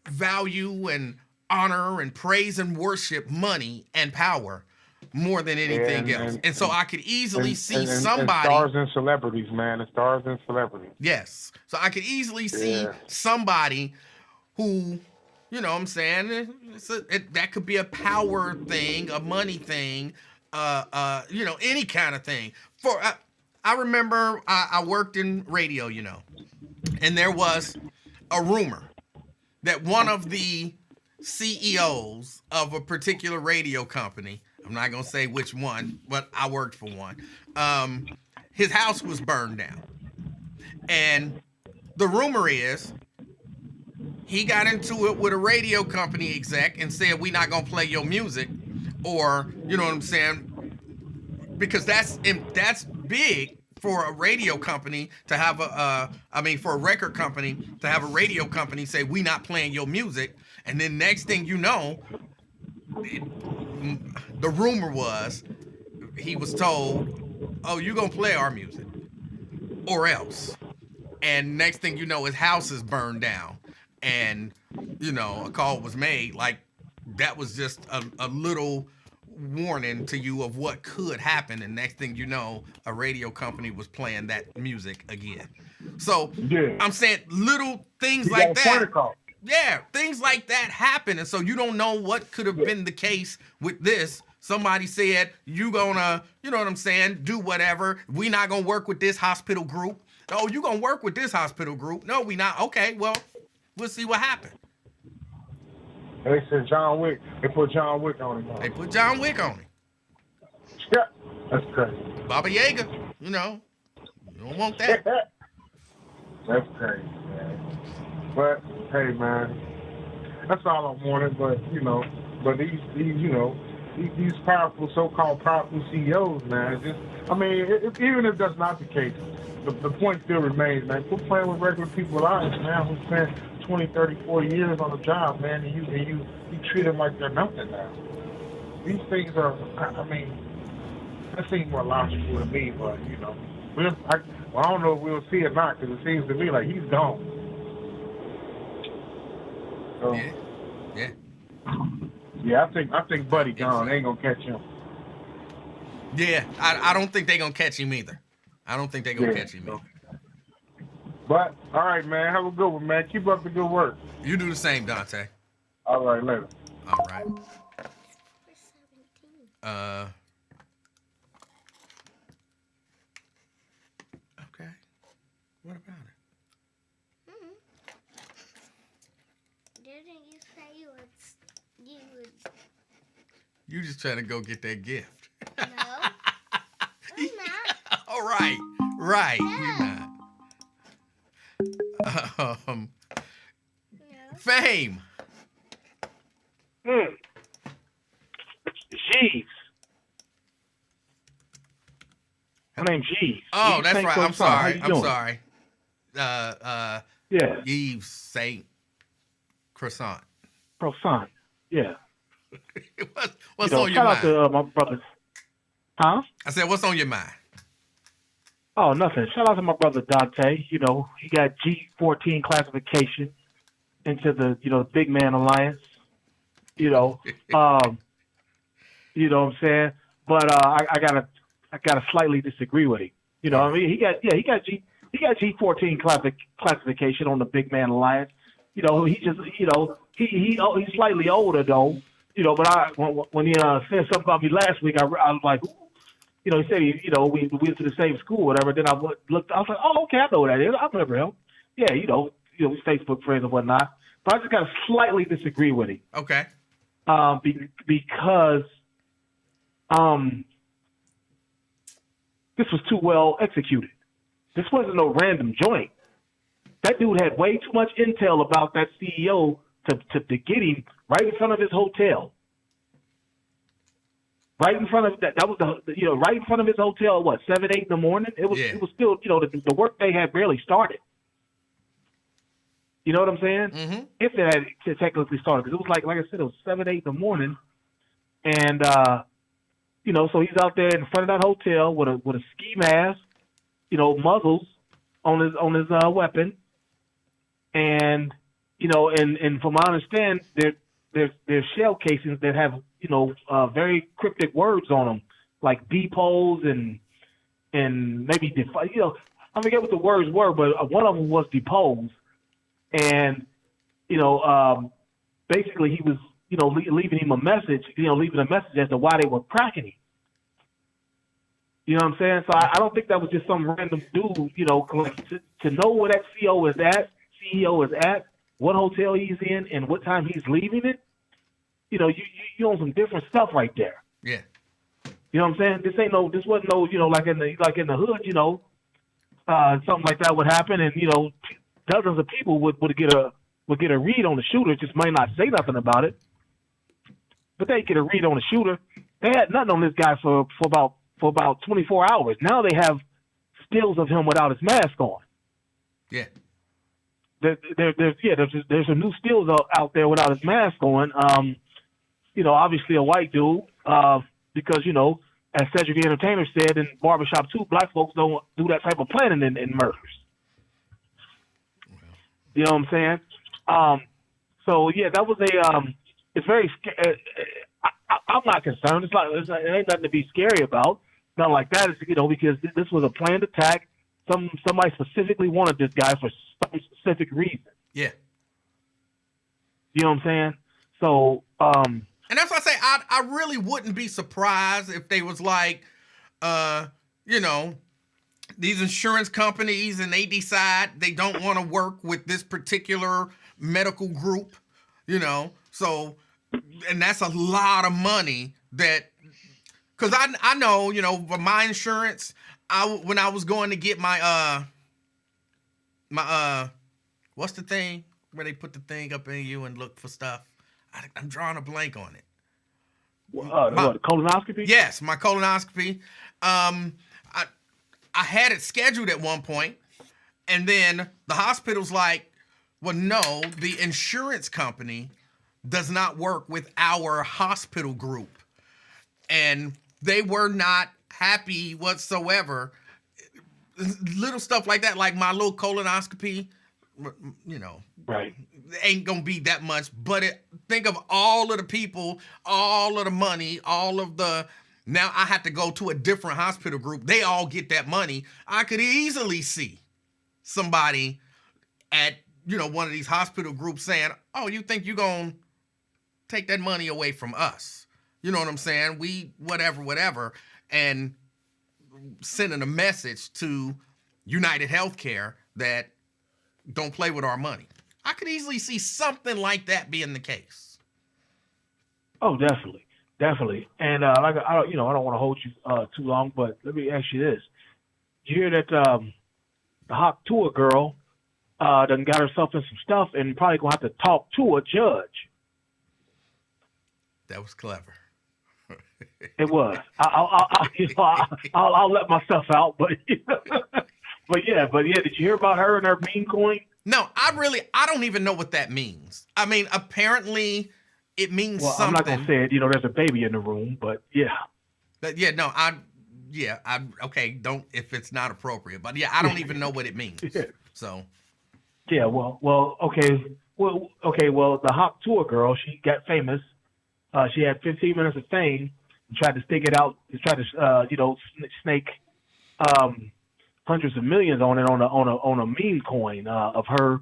A: value and honor and praise and worship money and power more than anything else. And so I could easily see somebody.
C: And stars and celebrities, man. And stars and celebrities.
A: Yes. So I could easily see somebody who, what I'm saying, that could be a power thing, a money thing, any kind of thing. I remember I worked in radio, and there was a rumor that one of the CEOs of a particular radio company, I'm not going to say which one, but I worked for one, his house was burned down. And the rumor is, he got into it with a radio company exec and said, we're not going to play your music, or, you know what I'm saying? Because that's big for a radio company to have for a record company to have a radio company say, we not playing your music. And then next thing you know, the rumor was he was told, oh, you're going to play our music or else. And next thing you know, his house is burned down. And, a call was made. Like, that was just a little warning to you of what could happen. And next thing you know, a radio company was playing that music again. So I'm saying little things like that. Yeah, things like that happen. And so you don't know what could have been the case with this. Somebody said, you gonna, do whatever. We not gonna work with this hospital group. Oh, you gonna work with this hospital group? No, we not. Okay, well, we'll see what happened.
C: They said John Wick. They put John Wick on him.
A: They put John Wick on him.
C: Yeah, that's crazy.
A: Baba Yaga, you don't want that.
C: That's crazy, man. But hey, man, that's all I wanted. But these powerful, so-called powerful CEOs, man. Even if that's not the case, the point still remains, man. Quit playing with regular people's lives, man, who spent 20, 30, 40 years on the job, man, and you treat them like they're nothing now. These things are, that seems more logical to me, but, I don't know if we'll see it or not, because it seems to me like he's gone. So, yeah, I think Buddy gone. They ain't gonna catch him.
A: Yeah, I don't think they're gonna catch him either. I don't think they're gonna catch him either.
C: But all right, man. Have a good one, man. Keep up the good work.
A: You do the same, Dante.
C: All right, later.
A: All right.
B: For 17.
A: Okay. What about it?
B: Didn't you say you would?
A: You just trying to go get that gift.
B: No. I'm not.
A: All right. Right.
B: Yeah.
A: You're not.
B: No.
A: Fame.
G: Jeeves. My name's Jeeves.
A: Oh,
G: Jeeves
A: that's
G: Saint
A: right. I'm
G: Croissant. How
A: sorry.
G: you
A: I'm
G: doing?
A: sorry.
G: Yeah,
A: Yves Saint Croissant.
G: Croissant. Yeah.
A: What's
G: You know,
A: on your
G: shout out
A: mind?
G: to my brothers. Huh?
A: I said, what's on your mind?
G: Oh, nothing. Shout out to my brother Dante. You know, he got G14 classification into the, big man alliance. You know what I'm saying? But I gotta slightly disagree with him. You know, what I mean, he got G14 classification on the big man alliance. You know, he just, he's slightly older though. You know, but when he said something about me last week, I was like, he said, we went to the same school, whatever. Then I looked, I was like, oh, okay, I know who that is. I remember him. Yeah, we Facebook friends and whatnot. But I just gotta slightly disagree with him.
A: Okay.
G: Because this was too well executed. This wasn't no random joint. That dude had way too much intel about that CEO to get him right in front of his hotel. Right in front of that was right in front of his hotel. What 7, 8 in the morning? It was still the work day had barely started. You know what I'm saying?
A: Mm-hmm.
G: If it had technically started, because it was like I said, it was 7, 8 in the morning, and so he's out there in front of that hotel with a ski mask, muzzles on his weapon, and and from my understanding, there's shell casings that have very cryptic words on them, like depots and maybe I forget what the words were, but one of them was depots. And, basically he was, leaving him a message, as to why they were cracking him. You know what I'm saying? So I don't think that was just some random dude, to know where that CEO is at, what hotel he's in, and what time he's leaving it. You own some different stuff right there.
A: Yeah.
G: You know what I'm saying? This wasn't no, like in the hood, something like that would happen, and dozens of people would get a read on the shooter, just might not say nothing about it, but they get a read on the shooter. They had nothing on this guy for about 24 hours. Now they have stills of him without his mask on.
A: Yeah.
G: There's some new stills out there without his mask on. Obviously a white dude, because as Cedric the Entertainer said in Barbershop 2, black folks don't do that type of planning in murders. You know what I'm saying? So yeah, that was it's very scary. I'm not concerned. It ain't nothing to be scary about. Nothing like that. It's, because this was a planned attack. Somebody specifically wanted this guy for some specific reason.
A: Yeah.
G: You know what I'm saying? So,
A: and that's why I say I really wouldn't be surprised if they was like, these insurance companies and they decide they don't want to work with this particular medical group, so, and that's a lot of money that, because I know, for my insurance, when I was going to get my what's the thing where they put the thing up in you and look for stuff? I'm drawing a blank on it.
G: What, colonoscopy?
A: Yes, my colonoscopy. I had it scheduled at one point, and then the hospital's like, well, no, the insurance company does not work with our hospital group. And they were not happy whatsoever. Little stuff like that, like my little colonoscopy,
G: Right.
A: ain't gonna be that much. But think of all of the people, all of the money, now I have to go to a different hospital group. They all get that money. I could easily see somebody at, one of these hospital groups saying, oh, you think you're going to take that money away from us? You know what I'm saying? We, whatever. And sending a message to United Healthcare that don't play with our money. I could easily see something like that being the case.
G: Oh, definitely. And I don't want to hold you too long, but let me ask you this: you hear that the Hawk Tour girl done got herself in some stuff and probably gonna have to talk to a judge?
A: That was clever.
G: It was. I'll let myself out, but but yeah. Did you hear about her and her meme coin?
A: No, I don't even know what that means. I mean, apparently it means something.
G: I'm not gonna say it. There's a baby in the room, but yeah.
A: But yeah, no, okay. Don't if it's not appropriate, but yeah, I don't even know what it means.
G: Yeah.
A: So.
G: Yeah. Okay. Well, the Hawk Tour girl, she got famous. She had 15 minutes of fame and tried to stick it out. Tried to snake hundreds of millions on it on a meme coin of her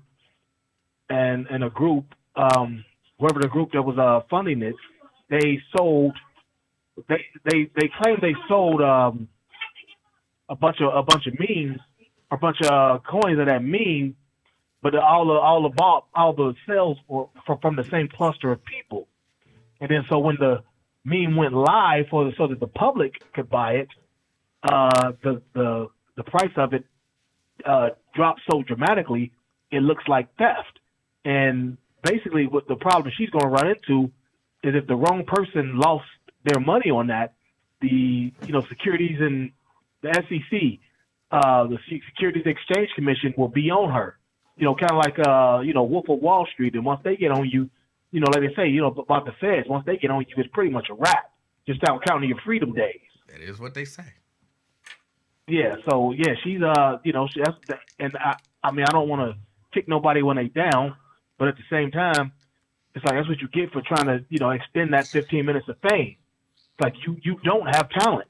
G: and a group, whoever the group that was funding it. They sold. They claimed they sold a bunch of memes, a bunch of coins of that meme, but all the sales were from the same cluster of people. And then so when the meme went live so that the public could buy it, the price of it dropped so dramatically it looks like theft. And basically what the problem she's going to run into is if the wrong person lost their money on that, the securities and the SEC, the Securities Exchange Commission will be on her. Kind of like Wolf of Wall Street. And once they get on you, like they say, about the feds, once they get on you, it's pretty much a wrap. Just counting your freedom days.
A: That is what they say.
G: Yeah. So yeah, she's and I mean, I don't want to kick nobody when they down, but at the same time, it's like that's what you get for trying to extend that 15 minutes of fame. It's like you don't have talent.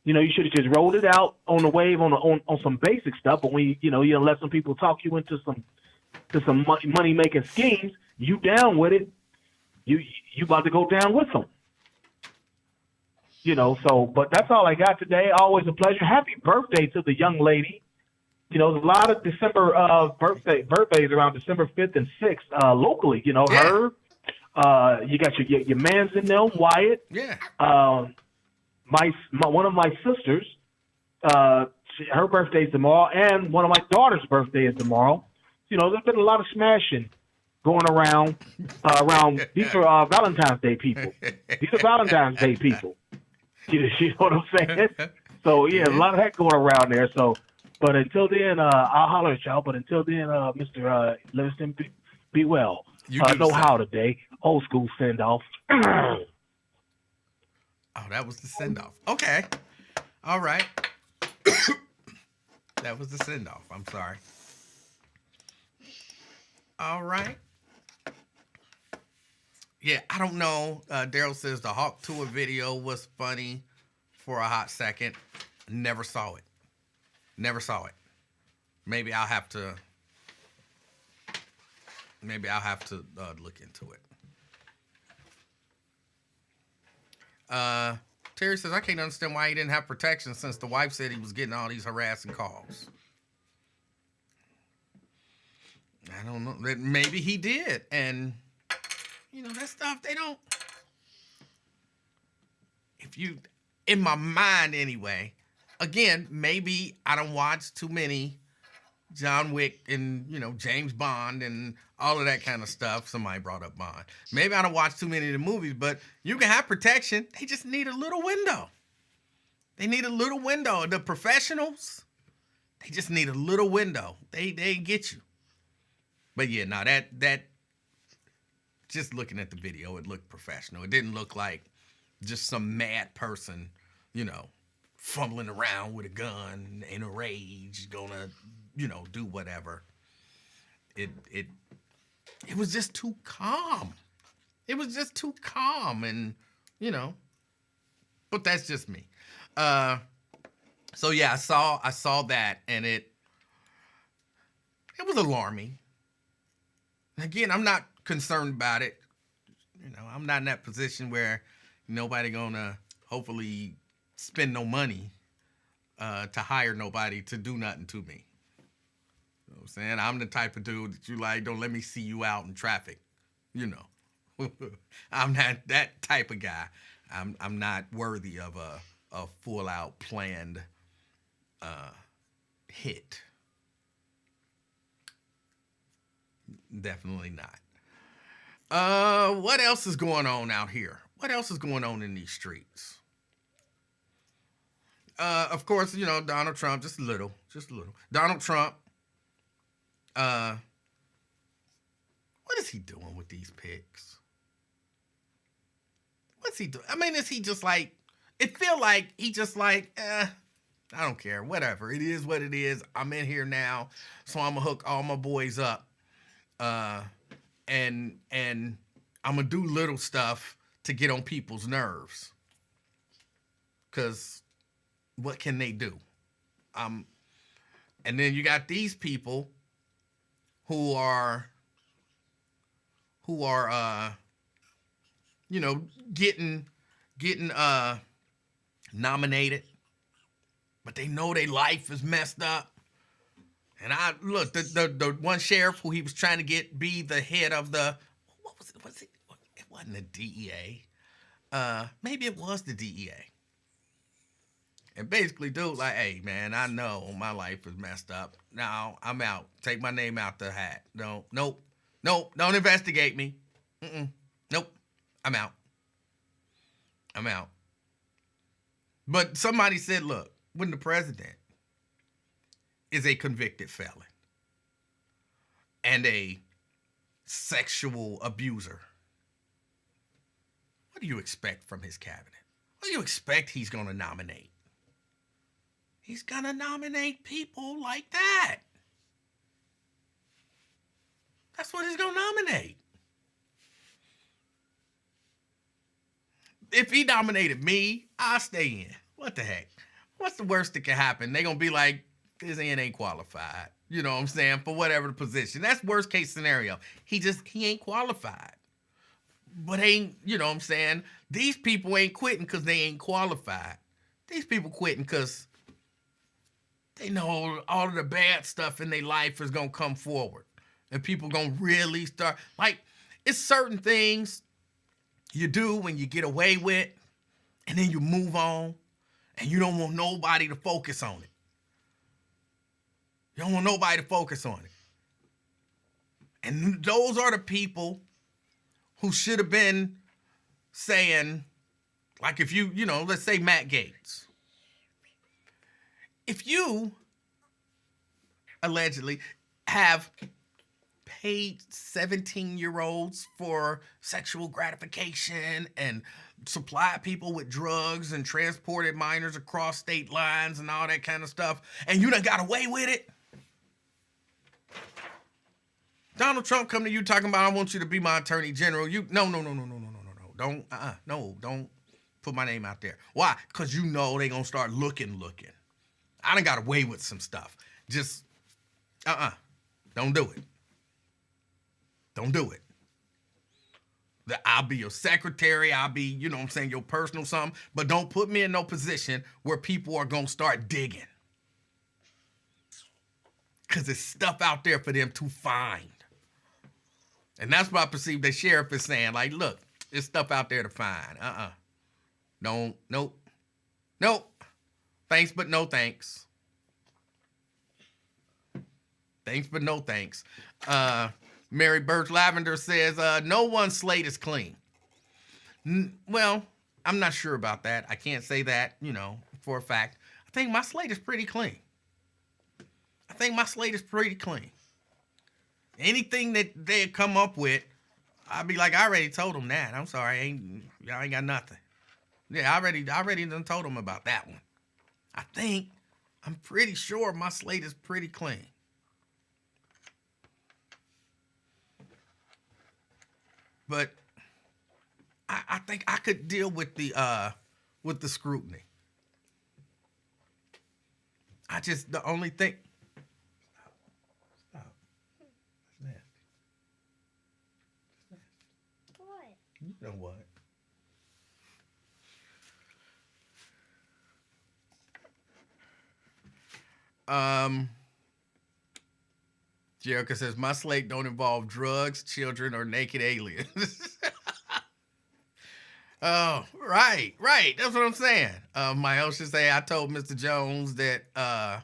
G: You should have just rolled it out on the wave on some basic stuff. But when you let some people talk you into some money making schemes, you down with it. You about to go down with them. So, but that's all I got today. Always a pleasure. Happy birthday to the young lady. There's a lot of December birthdays around December 5th and 6th locally.
A: Yeah.
G: Her. You got your man's in there, Wyatt.
A: Yeah.
G: One of my sisters, her birthday's tomorrow, and one of my daughter's birthday is tomorrow. There's been a lot of smashing going around. These are Valentine's Day people. These are Valentine's Day people. You know what I'm saying? So yeah, a lot of that going around there. So, but until then, I'll holler at y'all. But until then, Mr. Livingston, be well. Know how today. Old school send off.
A: Oh, that was the send-off. Okay. All right. That was the send-off. I'm sorry. All right. Yeah, I don't know. Daryl says the Hawk Tour video was funny for a hot second. Never saw it. Maybe I'll have to look into it. Terry says, I can't understand why he didn't have protection since the wife said he was getting all these harassing calls. I don't know. Maybe he did. And, that stuff, they don't. In my mind anyway, again, maybe I don't watch too many John Wick and, James Bond and all of that kind of stuff. Somebody brought up Bond. Maybe I don't watch too many of the movies, but you can have protection. They just need a little window. The professionals, they just need a little window. They get you. But yeah, no, that just looking at the video, it looked professional. It didn't look like just some mad person, fumbling around with a gun in a rage, gonna, do whatever. It was just too calm. And, but that's just me. So yeah, I saw that, and it It was alarming. Again, I'm not concerned about it. I'm not in that position where nobody gonna hopefully spend no money to hire nobody to do nothing to me. You know what I'm saying? I'm the type of dude that you like, don't let me see you out in traffic. I'm not that type of guy. I'm not worthy of a full out planned hit. Definitely not. What else is going on out here? What else is going on in these streets? Of course, Donald Trump, just a little. Donald Trump, what is he doing with these pics? What's he doing? I mean, is he just like, it feel like he just like, I don't care, whatever. It is what it is. I'm in here now, so I'm gonna hook all my boys up. And I'm gonna do little stuff to get on people's nerves. Cause what can they do? And then you got these people who are getting nominated, but they know their life is messed up. And I look, the one sheriff who he was trying to be the head of the, what was it? It wasn't the DEA. Maybe it was the DEA. And basically, dude, like, hey, man, I know my life is messed up. Now I'm out. Take my name out the hat. Nope. Don't investigate me. Nope. I'm out. But somebody said, look, when the president is a convicted felon and a sexual abuser, what do you expect from his cabinet? What do you expect he's going to nominate? He's going to nominate people like that. That's what he's going to nominate. If he nominated me, I'll stay in. What the heck? What's the worst that can happen? They're going to be like, this ain't qualified. You know what I'm saying? For whatever the position. That's worst case scenario. He ain't qualified. But you know what I'm saying? These people ain't quitting because they ain't qualified. These people quitting because they know all of the bad stuff in their life is going to come forward. And people going to really start, like, it's certain things you do when you get away with, and then you move on, and you don't want nobody to focus on it. You don't want nobody to focus on it. And those are the people who should have been saying, like if let's say Matt Gaetz. If you allegedly have paid 17-year-olds for sexual gratification and supply people with drugs and transported minors across state lines and all that kind of stuff, and you done got away with it, Donald Trump come to you talking about, I want you to be my attorney general. No. Don't put my name out there. Why? Because you know they gonna start looking. I done got away with some stuff. Just, don't do it. Don't do it. I'll be your secretary. I'll be, your personal something. But don't put me in no position where people are gonna start digging. Because there's stuff out there for them to find. And that's what I perceive the sheriff is saying. Like, look, there's stuff out there to find. Nope. Thanks, but no thanks. Thanks, but no thanks. Mary Birch Lavender says, no one's slate is clean. Well, I'm not sure about that. I can't say that, for a fact. I think my slate is pretty clean. Anything that they come up with, I'll be like, I already told them that. I'm sorry, y'all ain't got nothing. Yeah, I already done told them about that one. I'm pretty sure my slate is pretty clean. But I think I could deal with the scrutiny. The only thing. You know what? Jerica says my slate don't involve drugs, children, or naked aliens. Oh, right. That's what I'm saying. My host should say I told Mr. Jones that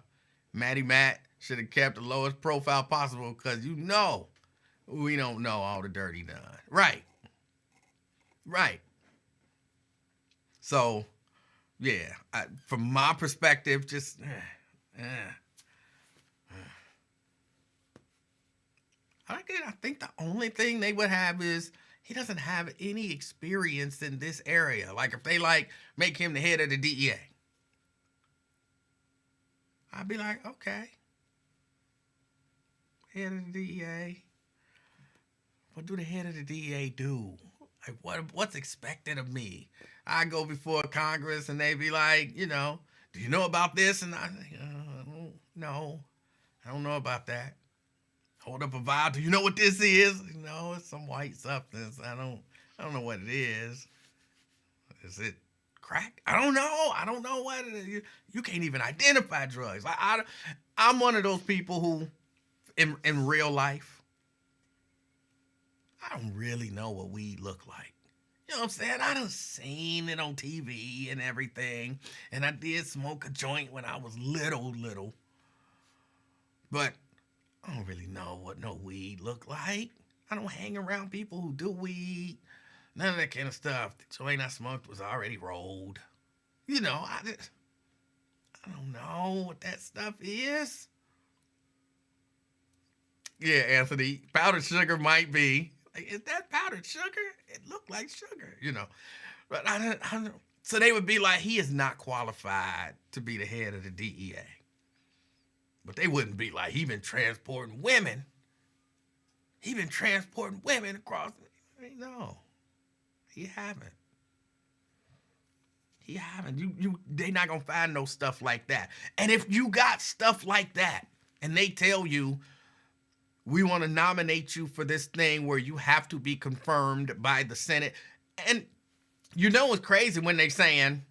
A: Matty Matt should have kept the lowest profile possible because we don't know all the dirty done. Right. So, yeah, from my perspective, just I think the only thing they would have is he doesn't have any experience in this area. Like if they make him the head of the DEA, I'd be like, okay, head of the DEA. What do the head of the DEA do? Like what's expected of me? I go before Congress and they be like, do you know about this? And I no, I don't know about that. Hold up a vial. Do you know what this is? It's some white substance. I don't know what it is. Is it crack? I don't know what it is. You can't even identify drugs. I'm one of those people who, in real life, I don't really know what weed look like. You know what I'm saying? I done seen it on TV and everything. And I did smoke a joint when I was little. But I don't really know what no weed look like. I don't hang around people who do weed. None of that kind of stuff. The joint I smoked was already rolled. I don't know what that stuff is. Yeah, Anthony, powdered sugar might be. Like, is that powdered sugar? It looked like sugar, But I don't. So they would be like, he is not qualified to be the head of the DEA. But they wouldn't be like, he been transporting women. He been transporting women across. No, he haven't. They not gonna find no stuff like that. And if you got stuff like that, and they tell you, we want to nominate you for this thing where you have to be confirmed by the Senate. And what's crazy when they saying,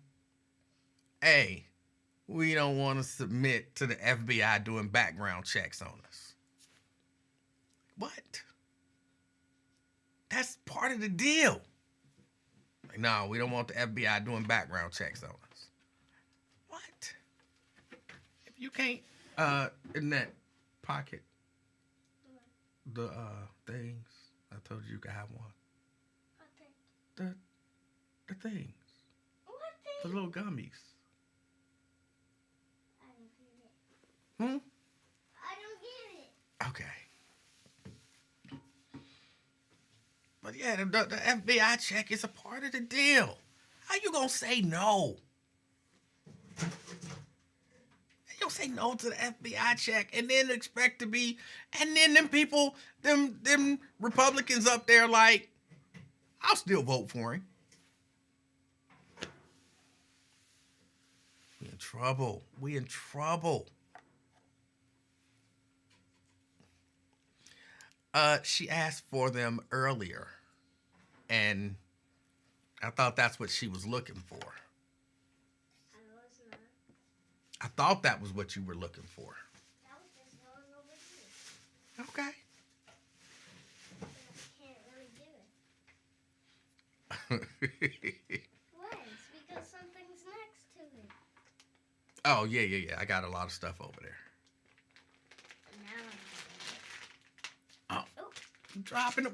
A: hey, we don't want to submit to the FBI doing background checks on us. What? That's part of the deal. Like, no, we don't want the FBI doing background checks on us. What? If you can't, in that pocket, the things, I told you could have one.
B: What thing?
A: The things.
B: What thing?
A: The little gummies.
B: I don't get it.
A: I don't get it. Okay. But yeah, the FBI check is a part of the deal. How you gonna say no? You don't say no to the FBI check and then expect to be, and then them people, them Republicans up there like, I'll still vote for him. We in trouble. She asked for them earlier, and I thought that's what she was looking for.
B: I was not.
A: I thought that was what you were looking for.
B: That was just going over here.
A: Okay.
B: But I can't really do it. Why? It's because something's next to it.
A: Oh, yeah. I got a lot of stuff over there.
B: Now
A: Oh, you dropping them.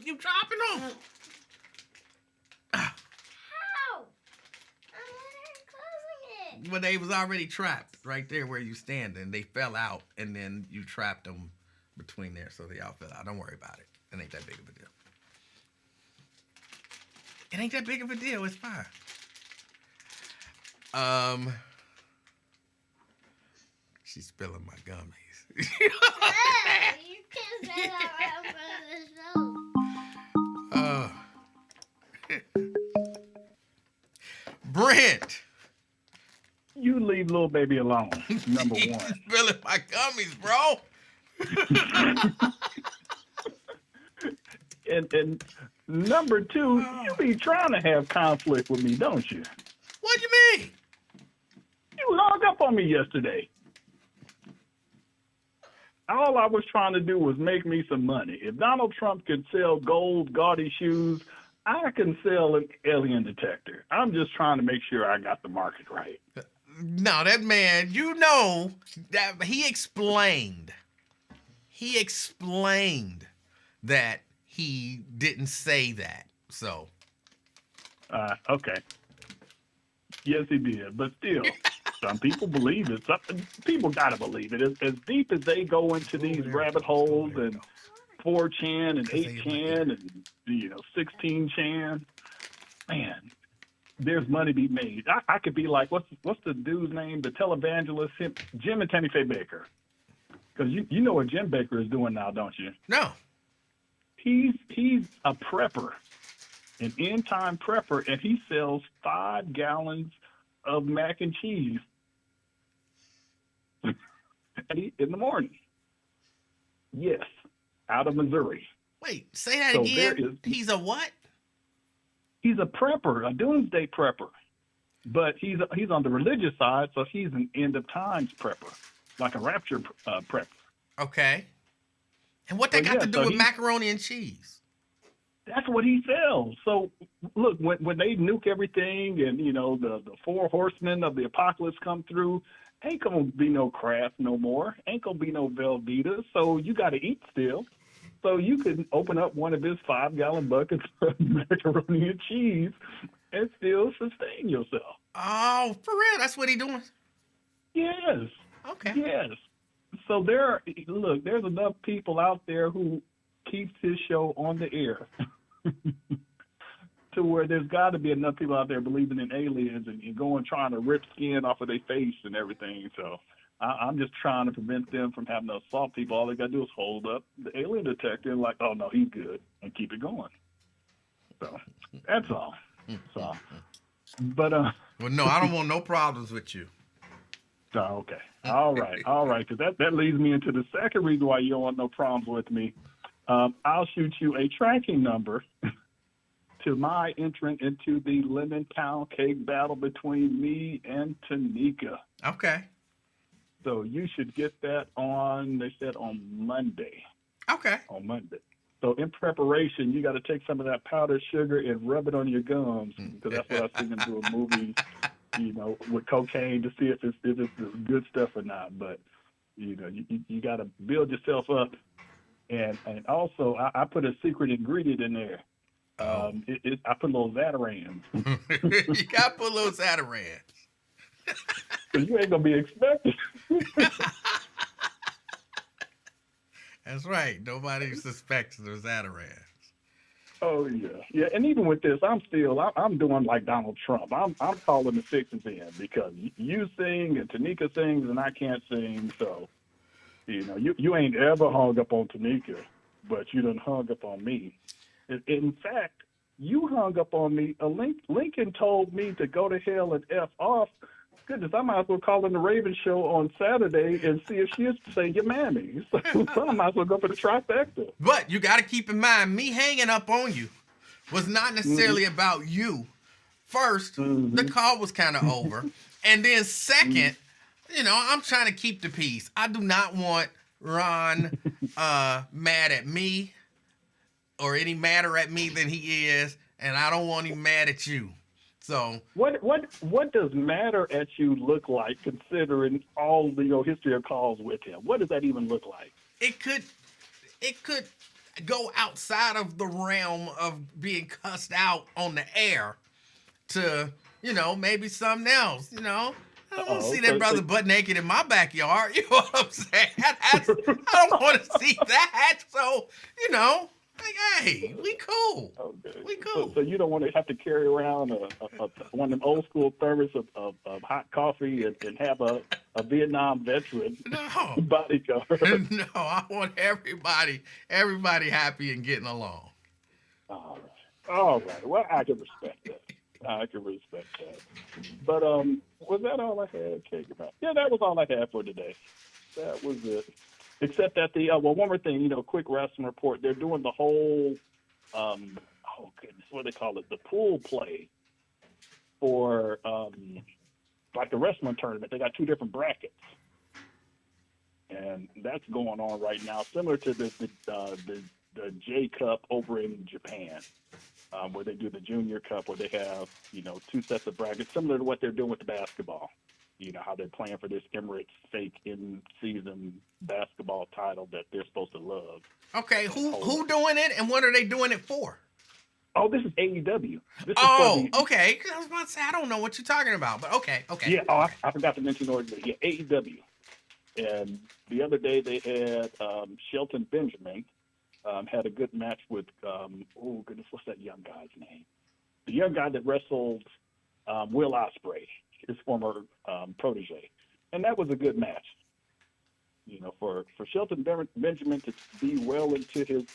B: how? I'm literally closing it.
A: Well, they was already trapped right there where you standing. They fell out, and then you trapped them between there, so they all fell out. Don't worry about it. It ain't that big of a deal. It ain't that big of a deal. It's fine. She's spilling my gummies.
B: Hey, you can't say that right in front of the show.
A: Brent.
H: You leave little baby alone, number
A: She's
H: one.
A: spilling my gummies, bro.
H: And Number two, you be trying to have conflict with me, don't you?
A: What do you mean?
H: You hung up on me yesterday. All I was trying to do was make me some money. If Donald Trump could sell gold, gaudy shoes, I can sell an alien detector. I'm just trying to make sure I got the market right.
A: No, that man, you know, that he explained that he didn't say that. So.
H: Okay. Yes, he did. But still, some people believe it. Some people got to believe it. As deep as they go into these rabbit holes and 4chan and 8chan and, 16chan, man, there's money to be made. I could be like, what's the dude's name? The televangelist, Jim and Tammy Faye Baker. Because you know what Jim Baker is doing now, don't you?
A: No.
H: He's a prepper, an end-time prepper, and he sells 5 gallons of mac and cheese in the morning. Yes, out of Missouri.
A: Wait, say that
H: So
A: again. He's a what?
H: He's a prepper, a doomsday prepper, but he's on the religious side, so he's an end-of-times prepper, like a rapture prepper.
A: Okay. And what that got to do with macaroni and cheese?
H: That's what he sells. So look, when they nuke everything and the 4 horsemen of the apocalypse come through, ain't gonna be no Kraft no more. Ain't gonna be no Velveeta. So you got to eat still. So you can open up one of his 5-gallon buckets of macaroni and cheese and still sustain yourself.
A: Oh, for real? That's what he doing?
H: Yes.
A: Okay.
H: Yes. So there's enough people out there who keeps his show on the air to where there's got to be enough people out there believing in aliens and going trying to rip skin off of their face and everything. So I'm just trying to prevent them from having to assault people. All they got to do is hold up the alien detector and like, oh, no, he's good, and keep it going. So that's all. So, but
A: well, no, I don't want no problems with you.
H: Okay. All right. Because that leads me into the second reason why you don't want no problems with me. I'll shoot you a tracking number to my entrant into the lemon pound cake battle between me and Tanika.
A: Okay.
H: So you should get that they said on Monday.
A: Okay.
H: On Monday. So in preparation, you got to take some of that powdered sugar and rub it on your gums, because that's what I was thinking to a movie, with cocaine to see if it's good stuff or not. But, you got to build yourself up. And also, I put a secret ingredient in there. I put little Zatarans.
A: You got to put little Zatarans.
H: So you ain't going to be expecting.
A: That's right. Nobody suspects there's Zatarans.
H: Oh, yeah. Yeah, and even with this, I'm doing like Donald Trump. I'm calling the fixes in because you sing and Tanika sings and I can't sing. So, you ain't ever hung up on Tanika, but you done hung up on me. In fact, you hung up on me. Lincoln told me to go to hell and F off. Goodness, I might as well call in the Raven show on Saturday and see if she'll say your mammy. So I might as well go for the trifecta.
A: But you got to keep in mind, me hanging up on you was not necessarily about you. First, the call was kind of over. And then second, I'm trying to keep the peace. I do not want Ron mad at me or any madder at me than he is. And I don't want him mad at you. So what does matter at you look like, considering all the history of calls with him? What does that even look like? It could go outside of the realm of being cussed out on the air to maybe something else. I don't see that brother butt naked in my backyard. You know what I'm saying? I don't want to see that. So hey, we cool.
H: Okay.
A: We cool.
H: So you don't want to have to carry around one of them old school thermos of hot coffee and have a Vietnam veteran bodyguard.
A: No, I want everybody happy and getting along.
H: All right. Well, I can respect that. But was that all I had to take about? Yeah, that was all I had for today. That was it. Except that one more thing, quick wrestling report. They're doing the whole oh goodness, what do they call it? The pool play for like the wrestling tournament. They got 2 different brackets, and that's going on right now, similar to the J Cup over in Japan, where they do the Junior Cup, where they have 2 sets of brackets, similar to what they're doing with the basketball. How they're playing for this Emirates fake in-season basketball title that they're supposed to love.
A: Okay, who doing it, and what are they doing it for?
H: Oh, this is AEW. This
A: is okay. I was about to say, I don't know what you're talking about, but okay.
H: Yeah, I forgot to mention earlier. Yeah, AEW. And the other day they had Shelton Benjamin had a good match with, oh goodness, what's that young guy's name? The young guy that wrestled Will Ospreay, his former protege. And that was a good match. For Shelton Benjamin to be well into his,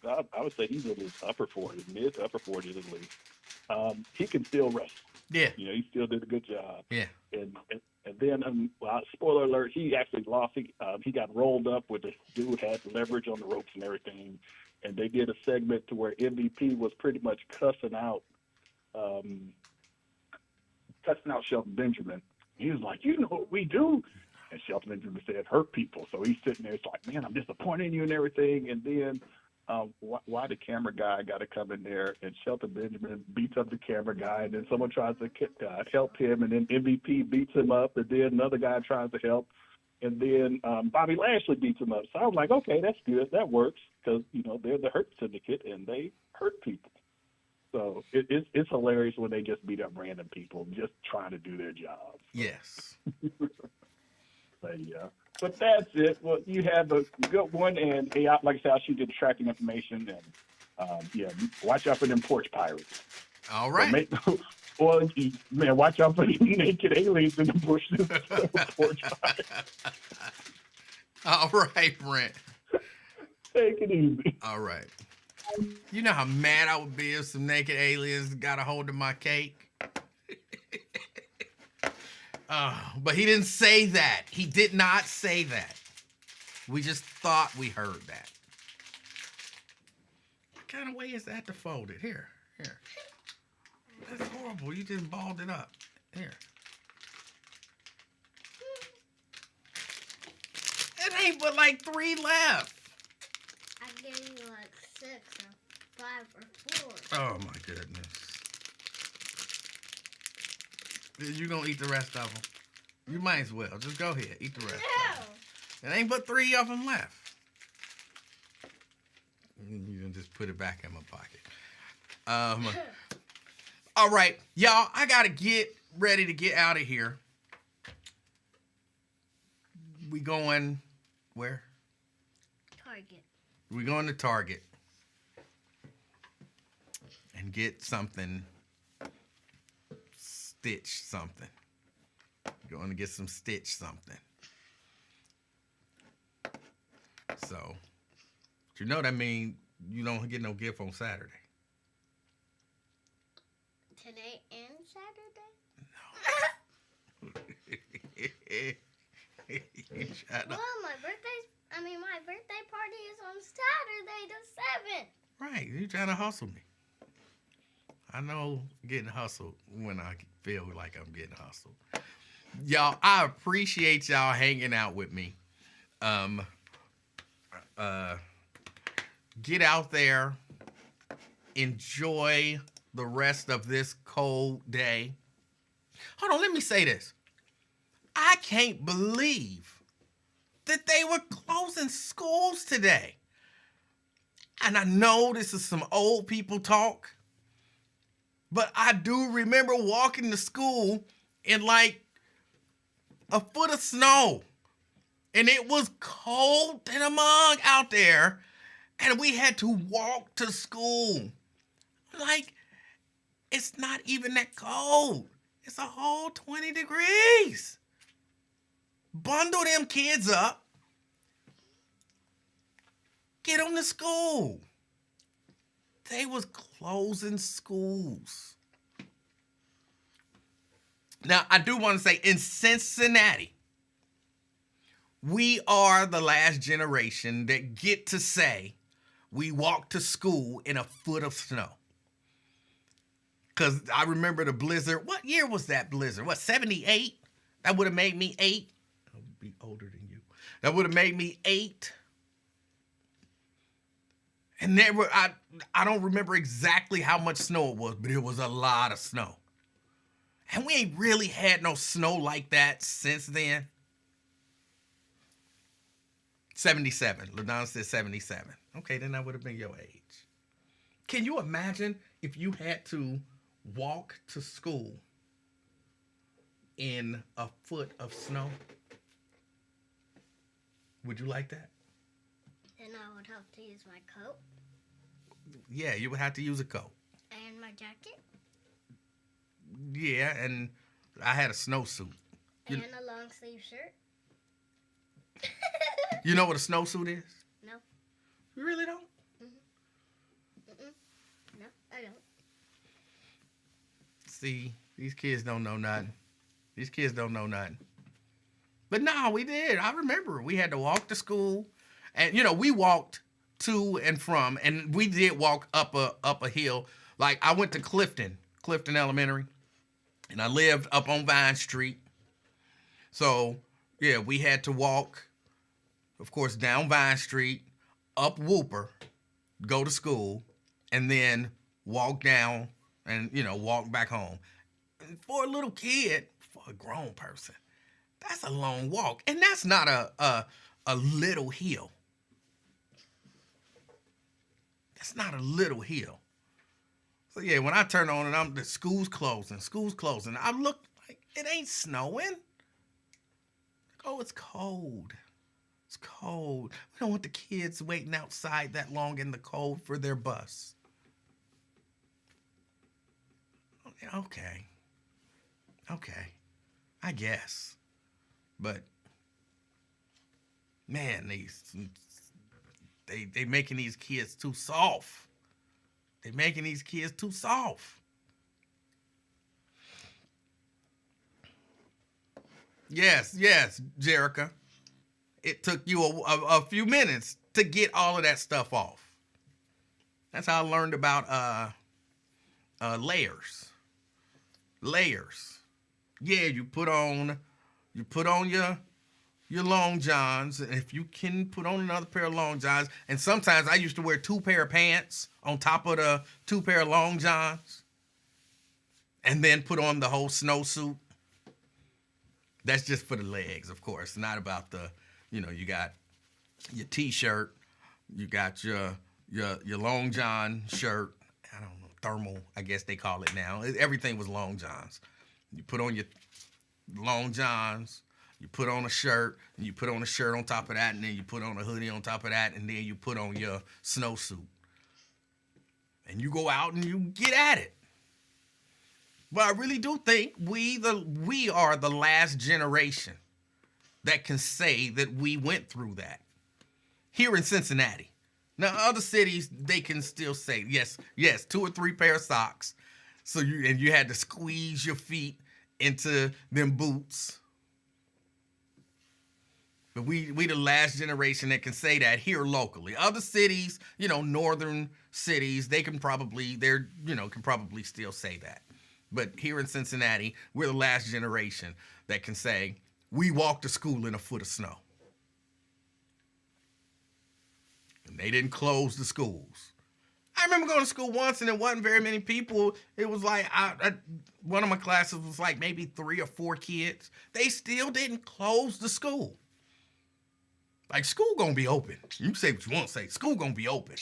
H: I would say he's in his upper 40s, mid to upper 40s at least. He can still wrestle.
A: Yeah.
H: He still did a good job.
A: Yeah.
H: And then, spoiler alert, he actually lost. He got rolled up with this dude, had leverage on the ropes and everything. And they did a segment to where MVP was pretty much cussing out Shelton Benjamin. He was like, you know what we do? And Shelton Benjamin said, hurt people. So he's sitting there, it's like, man, I'm disappointed in you and everything. And then why the camera guy got to come in there, and Shelton Benjamin beats up the camera guy, and then someone tries to help him, and then MVP beats him up, and then another guy tries to help, and then Bobby Lashley beats him up. So I was like, okay, that's good. That works, because, they're the Hurt Syndicate, and they hurt people. So it's hilarious when they just beat up random people just trying to do their jobs.
A: Yes.
H: But that's it. Well, you have a good one, and hey, like I said, I'll shoot you the tracking information, and watch out for them porch pirates.
A: All right.
H: Man, watch out for the naked aliens in the bushes. Porch pirates.
A: All right, Brent.
H: Take it easy.
A: All right. You know how mad I would be if some naked aliens got a hold of my cake? But he didn't say that. He did not say that. We just thought we heard that. What kind of way is that to fold it? Here. That's horrible. You just balled it up. Here. It ain't but like 3 left.
B: I gave you like 6 or 5 or 4.
A: Oh my goodness. You gonna eat the rest of them? You might as well. Just go ahead. Eat the rest of them. It ain't but 3 of them left. You can just put it back in my pocket. All right. Y'all, I gotta get ready to get out of here. We going where?
B: Target.
A: We going to Target. And get something. Stitch something. Going to get some Stitch something. So, you know that means you don't get no gift on Saturday.
B: Today and Saturday?
A: You shut up.
B: Well, my birthday party is on Saturday the 7th.
A: Right, you trying to hustle me. I know getting hustled when I feel like I'm getting hustled. Y'all, I appreciate y'all hanging out with me. Get out there. Enjoy the rest of this cold day. Hold on, let me say this. I can't believe that they were closing schools today. And I know this is some old people talk, but I do remember walking to school in like a foot of snow. And it was cold in a mug out there. And we had to walk to school. Like, it's not even that cold. It's a whole 20 degrees. Bundle them kids up. Get them to school. They was closing schools. Now, I do want to say, in Cincinnati, we are the last generation that get to say we walked to school in a foot of snow. Because I remember the blizzard. What year was that blizzard? What, 78? That would have made me 8. I would be older than you. That would have made me 8. And there were, I don't remember exactly how much snow it was, but it was a lot of snow. And we ain't really had no snow like that since then. 77. LaDonna said 77. Okay, then that would have been your age. Can you imagine if you had to walk to school in a foot of snow? Would you like that?
B: Then I would have to use my coat
A: Yeah, you would have to use a coat.
B: and my jacket
A: Yeah, and I had a snowsuit.
B: and a long sleeve shirt.
A: You know what a snowsuit is?
B: No.
A: You really don't?
B: No, I don't.
A: See, these kids don't know nothing. These kids don't know nothing. But no, we did. I remember we had to walk to school. And, we walked to and from. And we did walk up a hill. Like, I went to Clifton Elementary. And I lived up on Vine Street. So, yeah, we had to walk, of course, down Vine Street, up Whooper, go to school, and then walk down and, walk back home. And for a little kid, for a grown person, that's a long walk. And that's not a little hill. That's not a little hill. So, yeah, when I turn on and the school's closing. I look like it ain't snowing. Oh, it's cold. It's cold. We don't want the kids waiting outside that long in the cold for their bus. Okay. I guess. But, man, they making these kids too soft. They're making these kids too soft. Yes, Jerica. It took you a few minutes to get all of that stuff off. That's how I learned about layers. Layers. Yeah, you put on your long johns, and if you can put on another pair of long johns, and sometimes I used to wear 2 pair of pants on top of the 2 pair of long johns, and then put on the whole snowsuit. That's just for the legs, of course. Not about the, you got your t-shirt, you got your long john shirt. I don't know, thermal, I guess they call it now. Everything was long johns. You put on your long johns, you put on a shirt, and you put on a shirt on top of that, and then you put on a hoodie on top of that, and then you put on your snowsuit. And you go out and you get at it. But I really do think we are the last generation that can say that we went through that. Here in Cincinnati. Now, other cities, they can still say, yes, 2 or 3 pair of socks. So you had to squeeze your feet into them boots. But we the last generation that can say that here locally. Other cities, northern cities, they can probably still say that. But here in Cincinnati, we're the last generation that can say we walked to school in a foot of snow. And they didn't close the schools. I remember going to school once and there wasn't very many people. It was like, one of my classes was like maybe 3 or 4 kids. They still didn't close the school. Like, school gonna be open. You can say what you want to say. School gonna be open.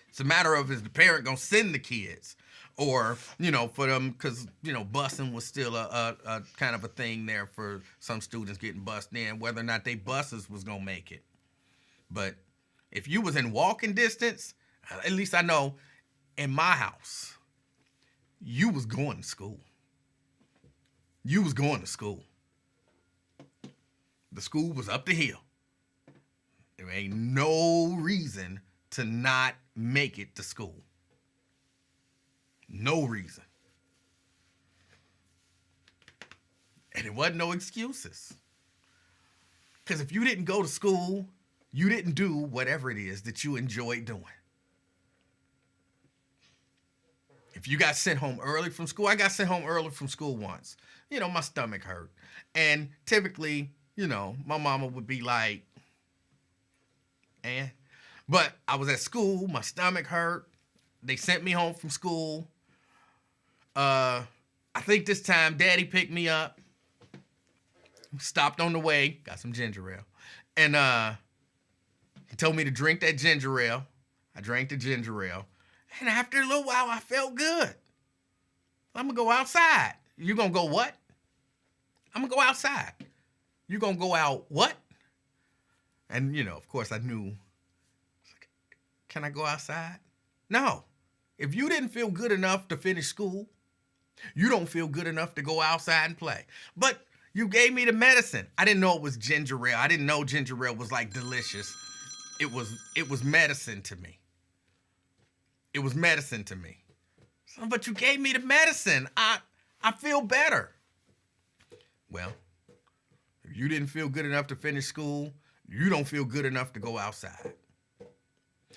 A: It's a matter of, is the parent gonna send the kids? Or, for them, because, busing was still a kind of a thing there for some students getting bused in, whether or not they buses was gonna make it. But if you was in walking distance, at least I know, in my house, you was going to school. You was going to school. The school was up the hill. There ain't no reason to not make it to school. No reason. And it wasn't no excuses. Because if you didn't go to school, you didn't do whatever it is that you enjoyed doing. if you got sent home early from school, I got sent home early from school once. You know, my stomach hurt. And typically, you know, my mama would be like, but I was at school, my stomach hurt. They sent me home from school. I think this time Daddy picked me up, stopped on the way, got some ginger ale, and he told me to drink that ginger ale. I drank the ginger ale, and after a little while, I felt good. I'm gonna go outside. You gonna go what? I'm gonna go outside. You gonna go out what? And, you know, of course I knew, can I go outside? No. If you didn't feel good enough to finish school, you don't feel good enough to go outside and play. But you gave me the medicine. I didn't know it was ginger ale. I didn't know ginger ale was like delicious. It was medicine to me. It was medicine to me. So, but you gave me the medicine. I feel better. Well, if you didn't feel good enough to finish school, you don't feel good enough to go outside.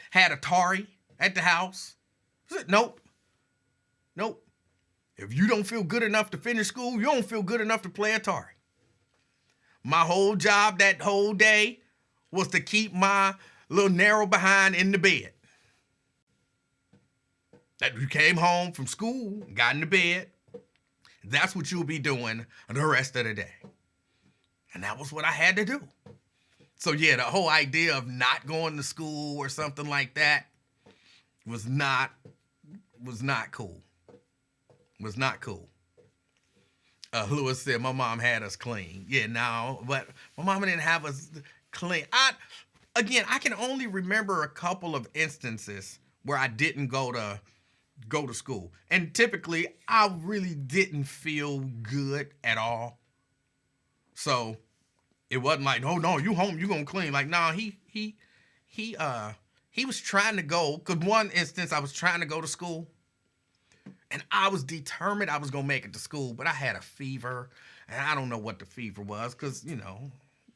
A: Had Atari at the house. Nope. If you don't feel good enough to finish school, you don't feel good enough to play Atari. My whole job that whole day was to keep my little narrow behind in the bed. That you came home from school, got in the bed. That's what you'll be doing the rest of the day. And that was what I had to do. So yeah, the whole idea of not going to school or something like that was not cool. Was not cool. Lewis said, my mom had us clean. Yeah, no, but my mama didn't have us clean. I can only remember a couple of instances where I didn't go to school. And typically, I really didn't feel good at all. So it wasn't like, oh no, you home, you gonna clean. Like, no, he was trying to go, because one instance I was trying to go to school and I was determined I was gonna make it to school, but I had a fever and I don't know what the fever was, because, you know,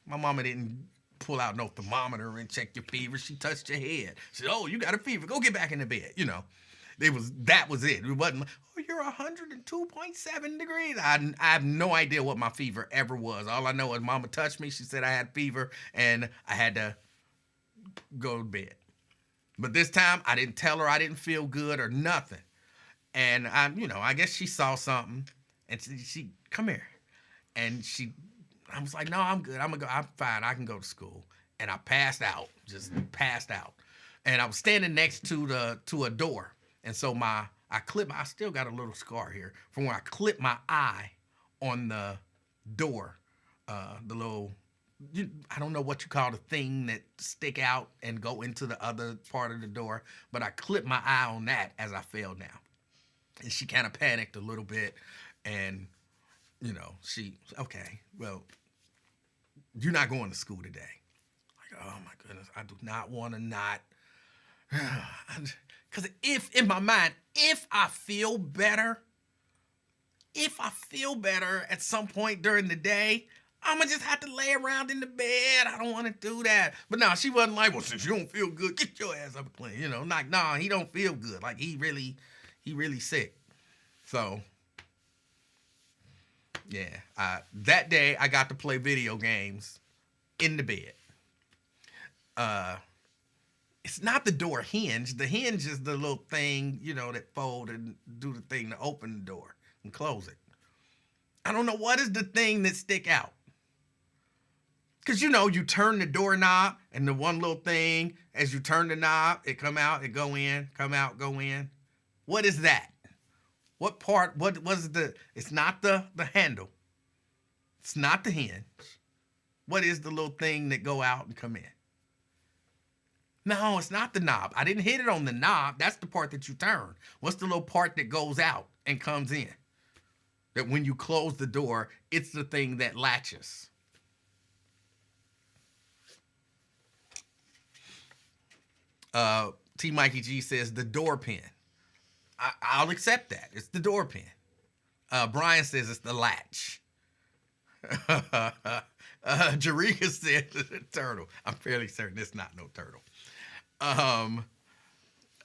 A: my mama didn't pull out no thermometer and check your fever. She touched your head. She said, oh, you got a fever, go get back in the bed, you know. That was it. It wasn't like, oh, you're 102.7 degrees. I have no idea what my fever ever was. All I know is mama touched me. She said I had fever and I had to go to bed. But this time I didn't tell her I didn't feel good or nothing. And I guess she saw something and she come here. And I was like, no, I'm good. I'm fine. I can go to school. And I passed out, just passed out. And I was standing next to a door. And so I still got a little scar here from where I clipped my eye on the door, the little, I don't know what you call the thing that stick out and go into the other part of the door, but I clipped my eye on that as I fell down. And she kind of panicked a little bit and, okay, well, you're not going to school today. Like, oh my goodness, I do not want to not. Because in my mind, if I feel better at some point during the day, I'm going to just have to lay around in the bed. I don't want to do that. But no, she wasn't like, well, since you don't feel good, get your ass up and clean. Like, nah, he don't feel good. Like, he really sick. So, yeah. That day, I got to play video games in the bed. It's not the door hinge. The hinge is the little thing, that fold and do the thing to open the door and close it. I don't know what is the thing that stick out. Because, you turn the doorknob and the one little thing, as you turn the knob, it come out, it go in, come out, go in. What is that? What part, what was it's not the handle. It's not the hinge. What is the little thing that go out and come in? No, it's not the knob. I didn't hit it on the knob. That's the part that you turn. What's the little part that goes out and comes in? That when you close the door, it's the thing that latches. T. Mikey G says the door pin. I'll accept that. It's the door pin. Brian says it's the latch. Jareka says turtle. I'm fairly certain it's not no turtle.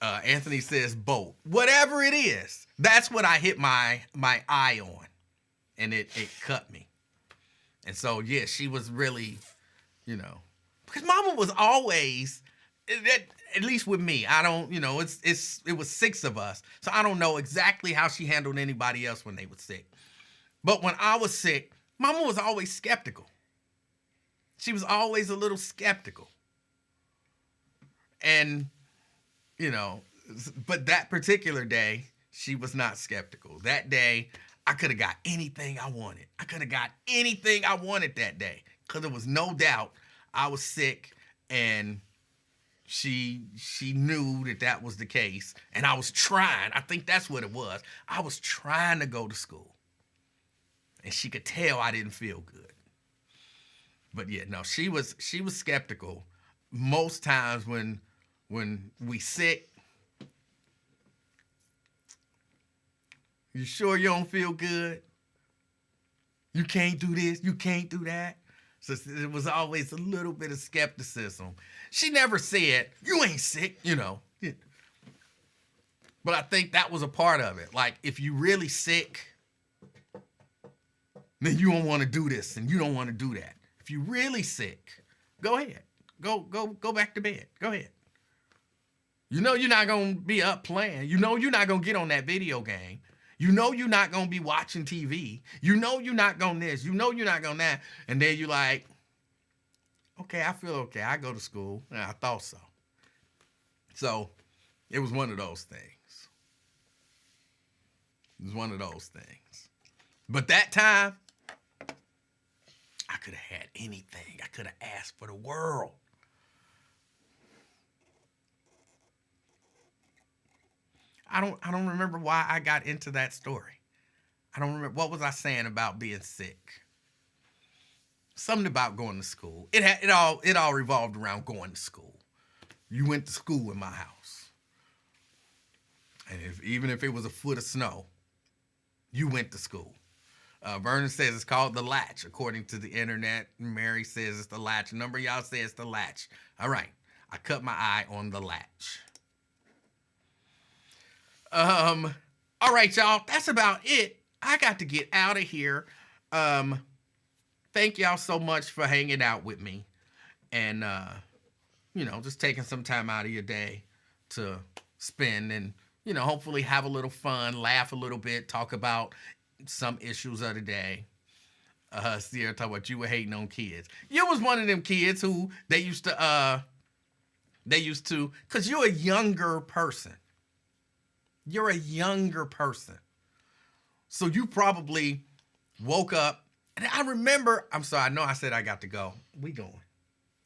A: Anthony says both. Whatever it is, that's what I hit my eye on, and it cut me. And so yeah, she was really, because Mama was always, at least with me. I don't, it was 6 of us, so I don't know exactly how she handled anybody else when they were sick. But when I was sick, Mama was always skeptical. She was always a little skeptical. And, but that particular day, she was not skeptical. That day, I could have got anything I wanted. I could have got anything I wanted that day, because there was no doubt I was sick, and she knew that was the case. And I was trying. I think that's what it was. I was trying to go to school. And she could tell I didn't feel good. But yeah, no, she was skeptical most times when we sick. You sure you don't feel good? You can't do this, you can't do that. So it was always a little bit of skepticism. She never said, you ain't sick, But I think that was a part of it. Like, if you really sick, then you don't want to do this and you don't want to do that. If you're really sick, go ahead. Go back to bed. Go ahead. You're not going to be up playing. You're not going to get on that video game. You're not going to be watching TV. You're not going this. You're not going that. And then you're like, okay, I feel okay. I go to school. And I thought so. So it was one of those things. It was one of those things. But that time, I could have had anything. I could have asked for the world. I don't remember why I got into that story. I don't remember. What was I saying about being sick? Something about going to school. It all revolved around going to school. You went to school in my house. And even if it was a foot of snow, you went to school. Vernon says it's called the latch, according to the internet. Mary says it's the latch. A number of y'all say it's the latch. All right. I cut my eye on the latch. All right, y'all. That's about it. I got to get out of here. Thank y'all so much for hanging out with me. And, just taking some time out of your day to spend and, hopefully have a little fun, laugh a little bit, talk about some issues of the day. Sierra talk about you were hating on kids. You was one of them kids who they used to, because you're a younger person. You're a younger person. So you probably woke up, and I remember, I'm sorry, I know I said I got to go. We going.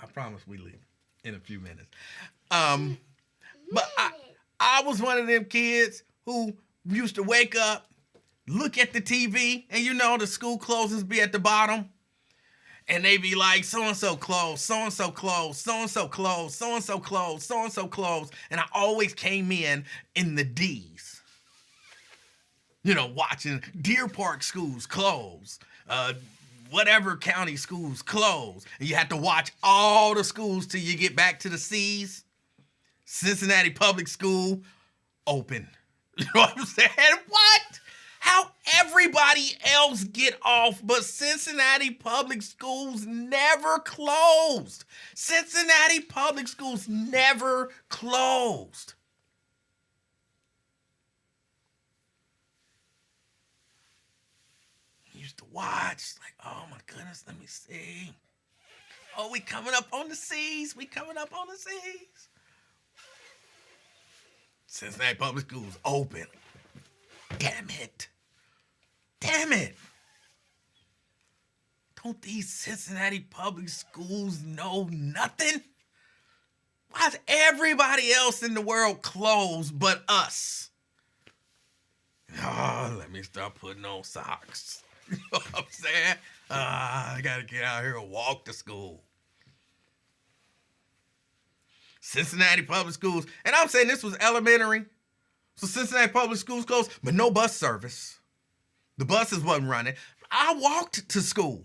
A: I promise we leave in a few minutes. But I was one of them kids who used to wake up, look at the TV, and the school closings be at the bottom. And they be like, so-and-so closed, so-and-so closed, so-and-so closed, so-and-so closed, so-and-so closed. And I always came in the D's. Watching Deer Park schools close, whatever county schools close. And you have to watch all the schools till you get back to the C's. Cincinnati Public School, open. You know what I'm saying? What? How everybody else get off, but Cincinnati Public Schools never closed. Cincinnati Public Schools never closed. Used to watch, like, oh my goodness, let me see. Oh, we coming up on the C's. We coming up on the C's. Cincinnati Public Schools open. Damn it. Damn it. Don't these Cincinnati Public Schools know nothing? Why is everybody else in the world closed but us? Oh, let me start putting on socks. You know what I'm saying? I gotta get out here and walk to school. Cincinnati Public Schools, and I'm saying this was elementary. So Cincinnati Public Schools closed, but no bus service. The buses wasn't running. I walked to school.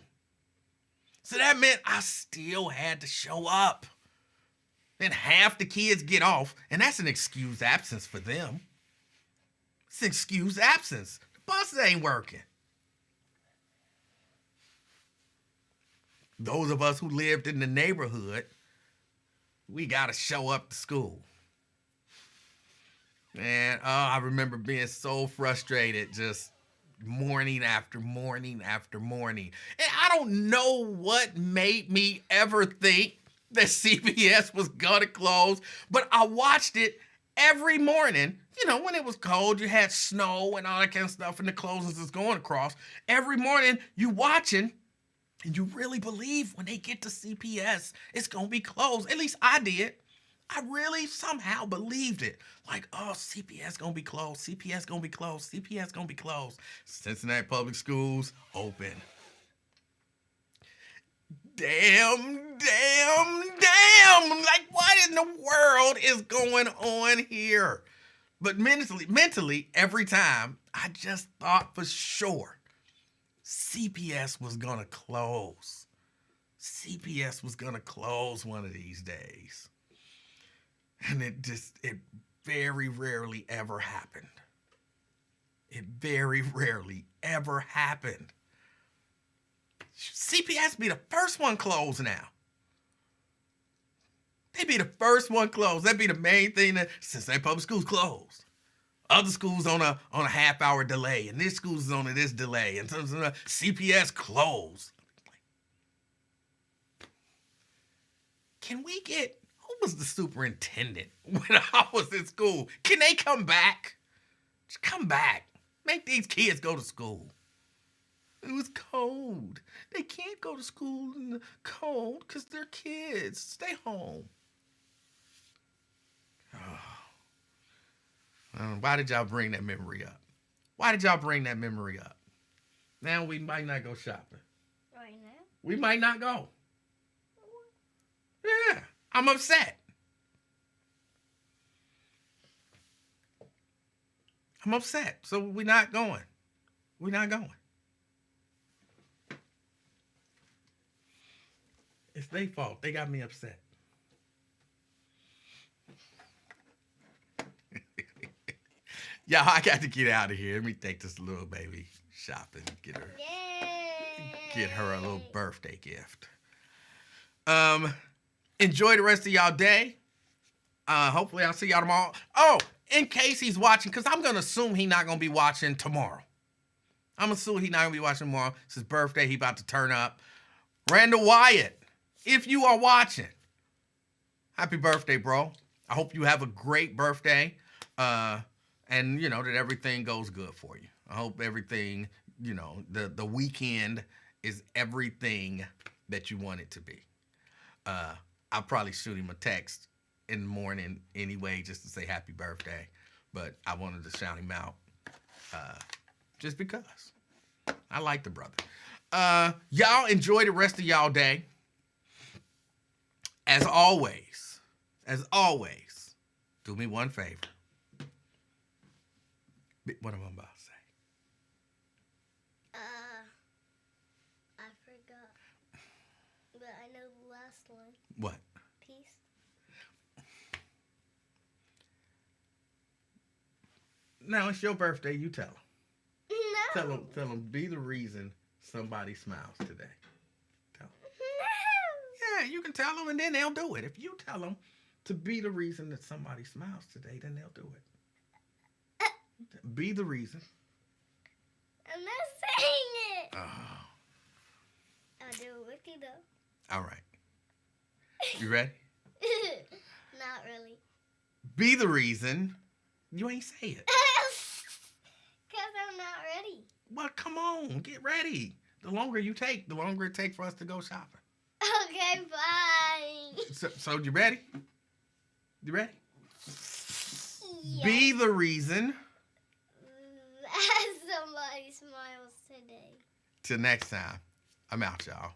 A: So that meant I still had to show up. and half the kids get off, and that's an excused absence for them. It's an excused absence. The buses ain't working. Those of us who lived in the neighborhood, we got to show up to school. Man, I remember being so frustrated just morning after morning after morning. And I don't know what made me ever think that CPS was going to close, but I watched it every morning. You know, when it was cold, you had snow and all that kind of stuff, and the closings is going across. Every morning, you watching, and you really believe when they get to CPS, it's going to be closed. At least I did. I really somehow believed it. Like, oh, CPS going to be closed. CPS going to be closed. CPS going to be closed. Cincinnati Public Schools open. Damn. Like, what in the world is going on here? But mentally, every time, I just thought for sure CPS was going to close. CPS was going to close one of these days. And it very rarely ever happened. It very rarely ever happened. CPS be the first one closed now. They be the first one closed. That'd be the main thing that Cincinnati Public Schools closed. Other schools on a half-hour delay, and this school's on this delay, and CPS closed. Can we get, who was the superintendent when I was in school? Can they come back? Just come back. Make these kids go to school. It was cold. They can't go to school in the cold because they're kids. Stay home. Why did y'all bring that memory up? Why did y'all bring that memory up? Now we might not go shopping.
B: Right now?
A: We might not go. Yeah, I'm upset. I'm upset. So we're not going. We're not going. It's their fault. They got me upset. Y'all, I got to get out of here. Let me take this little baby shopping. Get her a little birthday gift. Enjoy the rest of y'all day. Hopefully I'll see y'all tomorrow. Oh, in case he's watching, because I'm going to assume he's not going to be watching tomorrow. I'm assuming he's not going to be watching tomorrow. It's his birthday. He about to turn up. Randall Wyatt, if you are watching, happy birthday, bro. I hope you have a great birthday. And, you know, that everything goes good for you. I hope everything, you know, the weekend is everything that you want it to be. I'll probably shoot him a text in the morning anyway, just to say happy birthday. But I wanted to shout him out just because. I like the brother. Y'all enjoy the rest of y'all day. As always, do me one favor. What am I about to say?
B: I forgot. But I know the last one.
A: What?
B: Peace.
A: Now it's your birthday. You tell them.
B: No.
A: Tell them. Be the reason somebody smiles today. Tell them.
B: No.
A: Yeah, you can tell them, and then they'll do it. If you tell them to be the reason that somebody smiles today, then they'll do it. Be the reason.
B: I'm not saying it.
A: Oh.
B: I'll do it with you though.
A: All right. You ready?
B: Not really.
A: Be the reason. You ain't say it.
B: Because I'm not ready.
A: Well, come on. Get ready. The longer you take, the longer it takes for us to go shopping.
B: Okay, bye.
A: So you ready? You ready?
B: Yes.
A: Be the reason.
B: Somebody smiles today.
A: Till next time, I'm out, y'all.